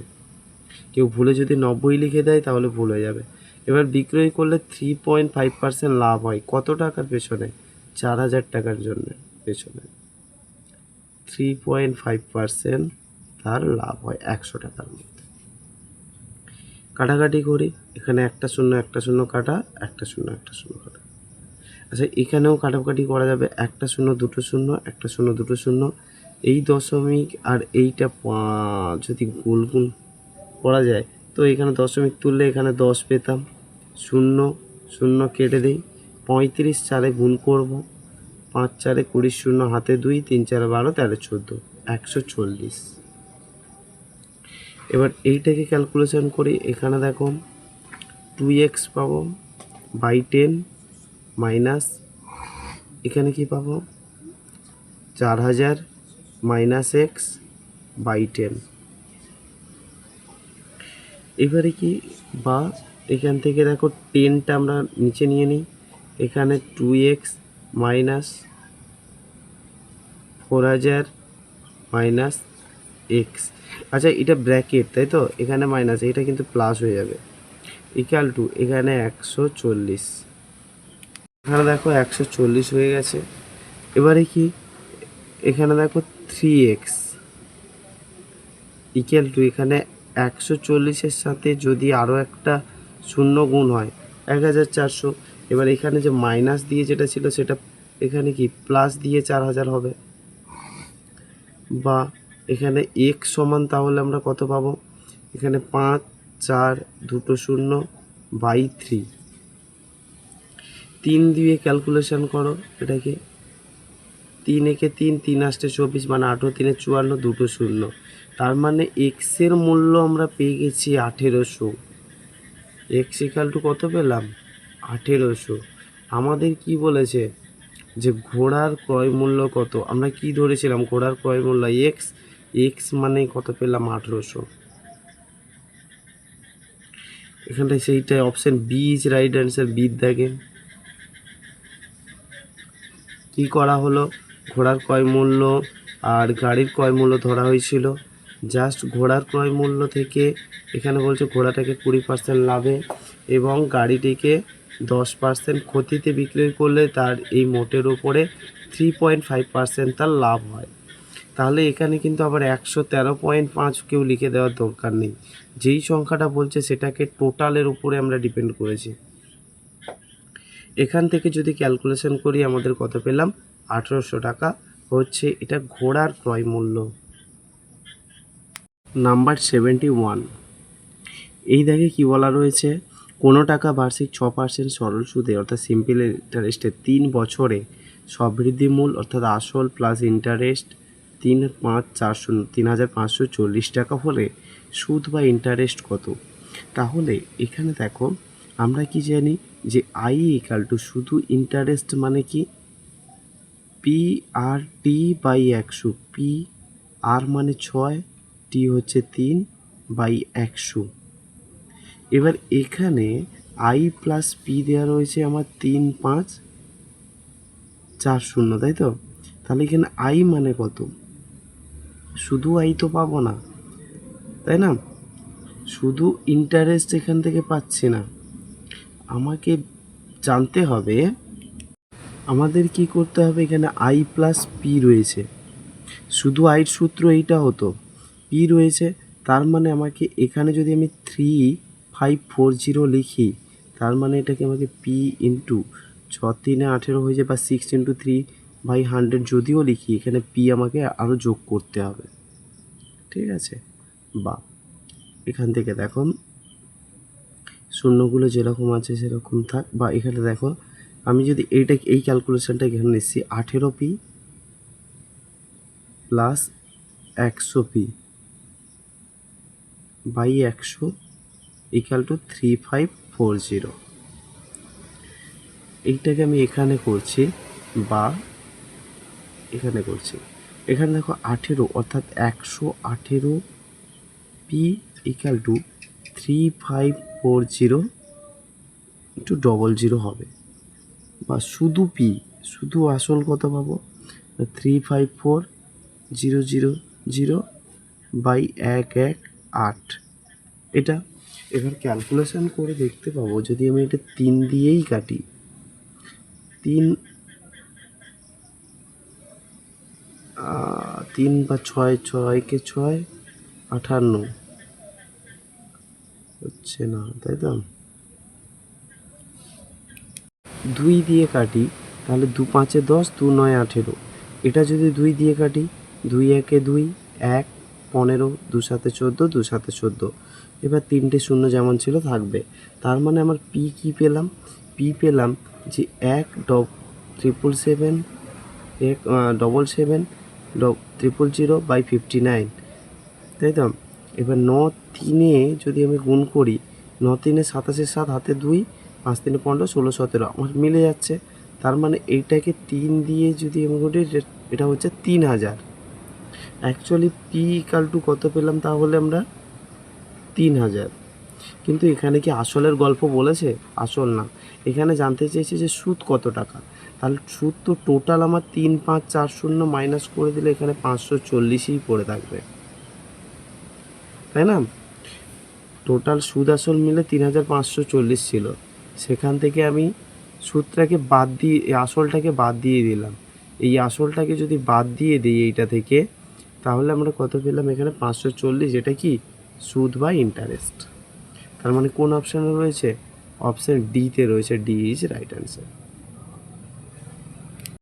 কেউ ভুলে যদি 90 লিখে দেয় তাহলে ভুল হয়ে যাবে। এবার বিক্রয় করলে 3.5% লাভ হয় কত টাকার পেছনে, 4,000 টাকার জন্য পেছনে 3.5% তার লাভ হয় 100 টাকার মধ্যে। কাটাকাটি করি, এখানে একটা শূন্য কাটা, একটা শূন্য কাটা। আচ্ছা এখানেও কাটাকাটি করা যাবে, একটা শূন্য দুটো শূন্য, একটা শূন্য দুটো শূন্য, এই দশমিক আর এইটা যদি গুণ করা যায় তো এখানে দশমিক তুললে এখানে 10 পেতাম, শূন্য শূন্য কেটে দিই, 35 4 গুণ করব, 5 4 20, শূন্য হাতে 2, 3 4 12 13 14 140। এবার এইটাকে ক্যালকুলেশন করি, এখানে দেখো 2x পাবো বাই 10 মাইনাস এখানে কি পাবো 4,000 মাইনাস এক্স বাই 10। এবারে কি, বা এখান থেকে দেখো 10টা আমরা নিচে নিয়ে নিই, এখানে 2x মাইনাস 4,000 মাইনাস এক্স, আচ্ছা এটা ব্র্যাকেট তাই তো, এখানে মাইনাস, এটা কিন্তু প্লাস হয়ে যাবে, ইকুয়াল টু এখানে 140, এখানে দেখো 140 হয়ে গেছে। এবারে কি, এখানে দেখো 3x ইকুয়াল টু এখানে 140-এর সাথে যদি আরও একটা শূন্য গুণ হয় 1,400, এবার এখানে যে মাইনাস দিয়ে যেটা ছিল সেটা এখানে কি প্লাস দিয়ে 4,000 হবে, বা এখানে x সমান তাহলে আমরা কত পাবো, এখানে 5 4 দুটো শূন্য বাই 3, 3 দিয়ে ক্যালকুলেশন করো এটাকে, 3 একে 3, 3 আসতে 24, মানে 8 3 54, দুটো শূন্য, তার মানে এক্সের মূল্য আমরা পেয়ে গেছি 1,800। এক্স ইকাল টু কত পেলাম 1,800। আমাদের কি বলেছে যে ঘোড়ার ক্রয় মূল্য কত, আমরা কি ধরেছিলাম ঘোড়ার ক্রয় মূল্য এক্স, এক্স মানে কত পেলাম 1800। এখানটায় সেইটাই option B is right answer, B দেখেন কী করা হলো, ঘোড়ার ক্রয় মূল্য আর গাড়ির ক্রয় মূল্য ধরা হয়েছিল। জাস্ট ঘোড়ার ক্রয় মূল্য থেকে এখানে বলছে ঘোড়াটাকে 20% লাভে এবং গাড়িটিকে 10% ক্ষতিতে বিক্রি করলে তার এই মোটের উপরে 3.5% তার লাভ হয়। তাহলে এখানে কিন্তু আবার 113.5 কেউ লিখে দেওয়ার দরকার নেই, যেই সংখ্যাটা বলছে সেটাকে টোটালের উপরে আমরা ডিপেন্ড করেছি। এখান থেকে যদি ক্যালকুলেশন করি আমাদের কত পেলাম, 1800 টাকা হচ্ছে এটা ঘোড়ার ক্রয় মূল্য। নাম্বার 71, এই দেখে কি বলা রয়েছে, কোনো টাকা বার্ষিক 6% সরল সুদে অর্থাৎ সিম্পল ইন্টারেস্টে 3 বছরে সবৃদ্ধি মূল অর্থাৎ আসল প্লাস ইন্টারেস্ট 3540 টাকা হলে সুদ বা ইন্টারেস্ট কত। তাহলে এখানে দেখো আমরা কি জানি যে আই ইকাল টু শুধু ইন্টারেস্ট মানে কি P R T by 100, P R মানে 6, টি হচ্ছে 3 বাই 100। এবার এখানে আই প্লাস পি দেওয়া রয়েছে আমার 3540, তাই তো। তাহলে এখানে আই মানে কত, শুধু আই তো পাবো না, তাই না, শুধু ইন্টারেস্ট এখান থেকে পাচ্ছি না, আমাকে জানতে হবে, আমাদের কি করতে হবে, এখানে আই প্লাস পি রয়েছে, শুধু আইয়ের সূত্র এইটা হতো, পি রয়েছে, তার মানে আমাকে এখানে যদি আমি 3540 লিখি, তার মানে এটাকে আমাকে পি ইন্টু 6×3 18 হয়ে যায়, বা 6×3/100 যদিও লিখি, এখানে পি আমাকে আরও যোগ করতে হবে, ঠিক আছে। বা এখান থেকে দেখো শূন্যগুলো যেরকম আছে সেরকম থাক, বা এখানে দেখো আমি যদি এই ক্যালকুলেশনটা এখানে নিচ্ছি 18p plus 100p by 100 equal to 3540, এইটাকে আমি এখানে করছি বা এখানে করছি। এখানে দেখো 18 অর্থাৎ 118p ইকাল টু 3540 ইন্টু 00 হবে, বা শুধু পি, শুধু আসল কত পাবো 354000 বাই 118 এটা। এবার ক্যালকুলেশন করে দেখতে পাবো যদি আমি এটা 3 দিয়েই কাটি, 3 বা 6, 6কে 6 58 হচ্ছে না, তাই তো। 2 দিয়ে কাটি তাহলে 2 5 10, 2 9 18, এটা যদি 2 দিয়ে কাটি 2 1 2, 1 15, 2 7 14, 2 7 14, এবার 3টে শূন্য যেমন ছিল থাকবে। তার মানে আমার পি কি পেলাম, পি পেলাম যে 1/777 1/777/000/59, তাই তো। এবার 9 3 যদি আমি গুণ করি, 9 3 27, 7 হাতে 2, 5 3 15, 16 17 আমার মিলে যাচ্ছে। তার মানে এইটাকে 3 দিয়ে যদি আমি করি এটা হচ্ছে 3000। অ্যাকচুয়ালি পি ইকাল টু কত পেলাম তাহলে আমরা 3000, কিন্তু এখানে কি আসলের গল্প বলেছে, আসল না, এখানে জানতে চেয়েছে যে সুদ কত টাকা। তাহলে সুদ তো টোটাল আমার 3540 মাইনাস করে দিলে এখানে 540ই পড়ে থাকবে, তাই না। টোটাল সুদ আসল মিলে 3540 ছিল, সেখান থেকে আমি সুদটাকে বাদ দিয়ে আসলটাকে বাদ দিয়ে দিলাম। এই আসলটাকে যদি বাদ দিয়ে দিই এইটা থেকে, তাহলে আমরা কত পেলাম এখানে 540, এটা কি সুদ বা ইন্টারেস্ট। তার মানে কোন অপশানে রয়েছে, অপশান ডিতে রয়েছে, ডি ইজ রাইট অ্যান্সার।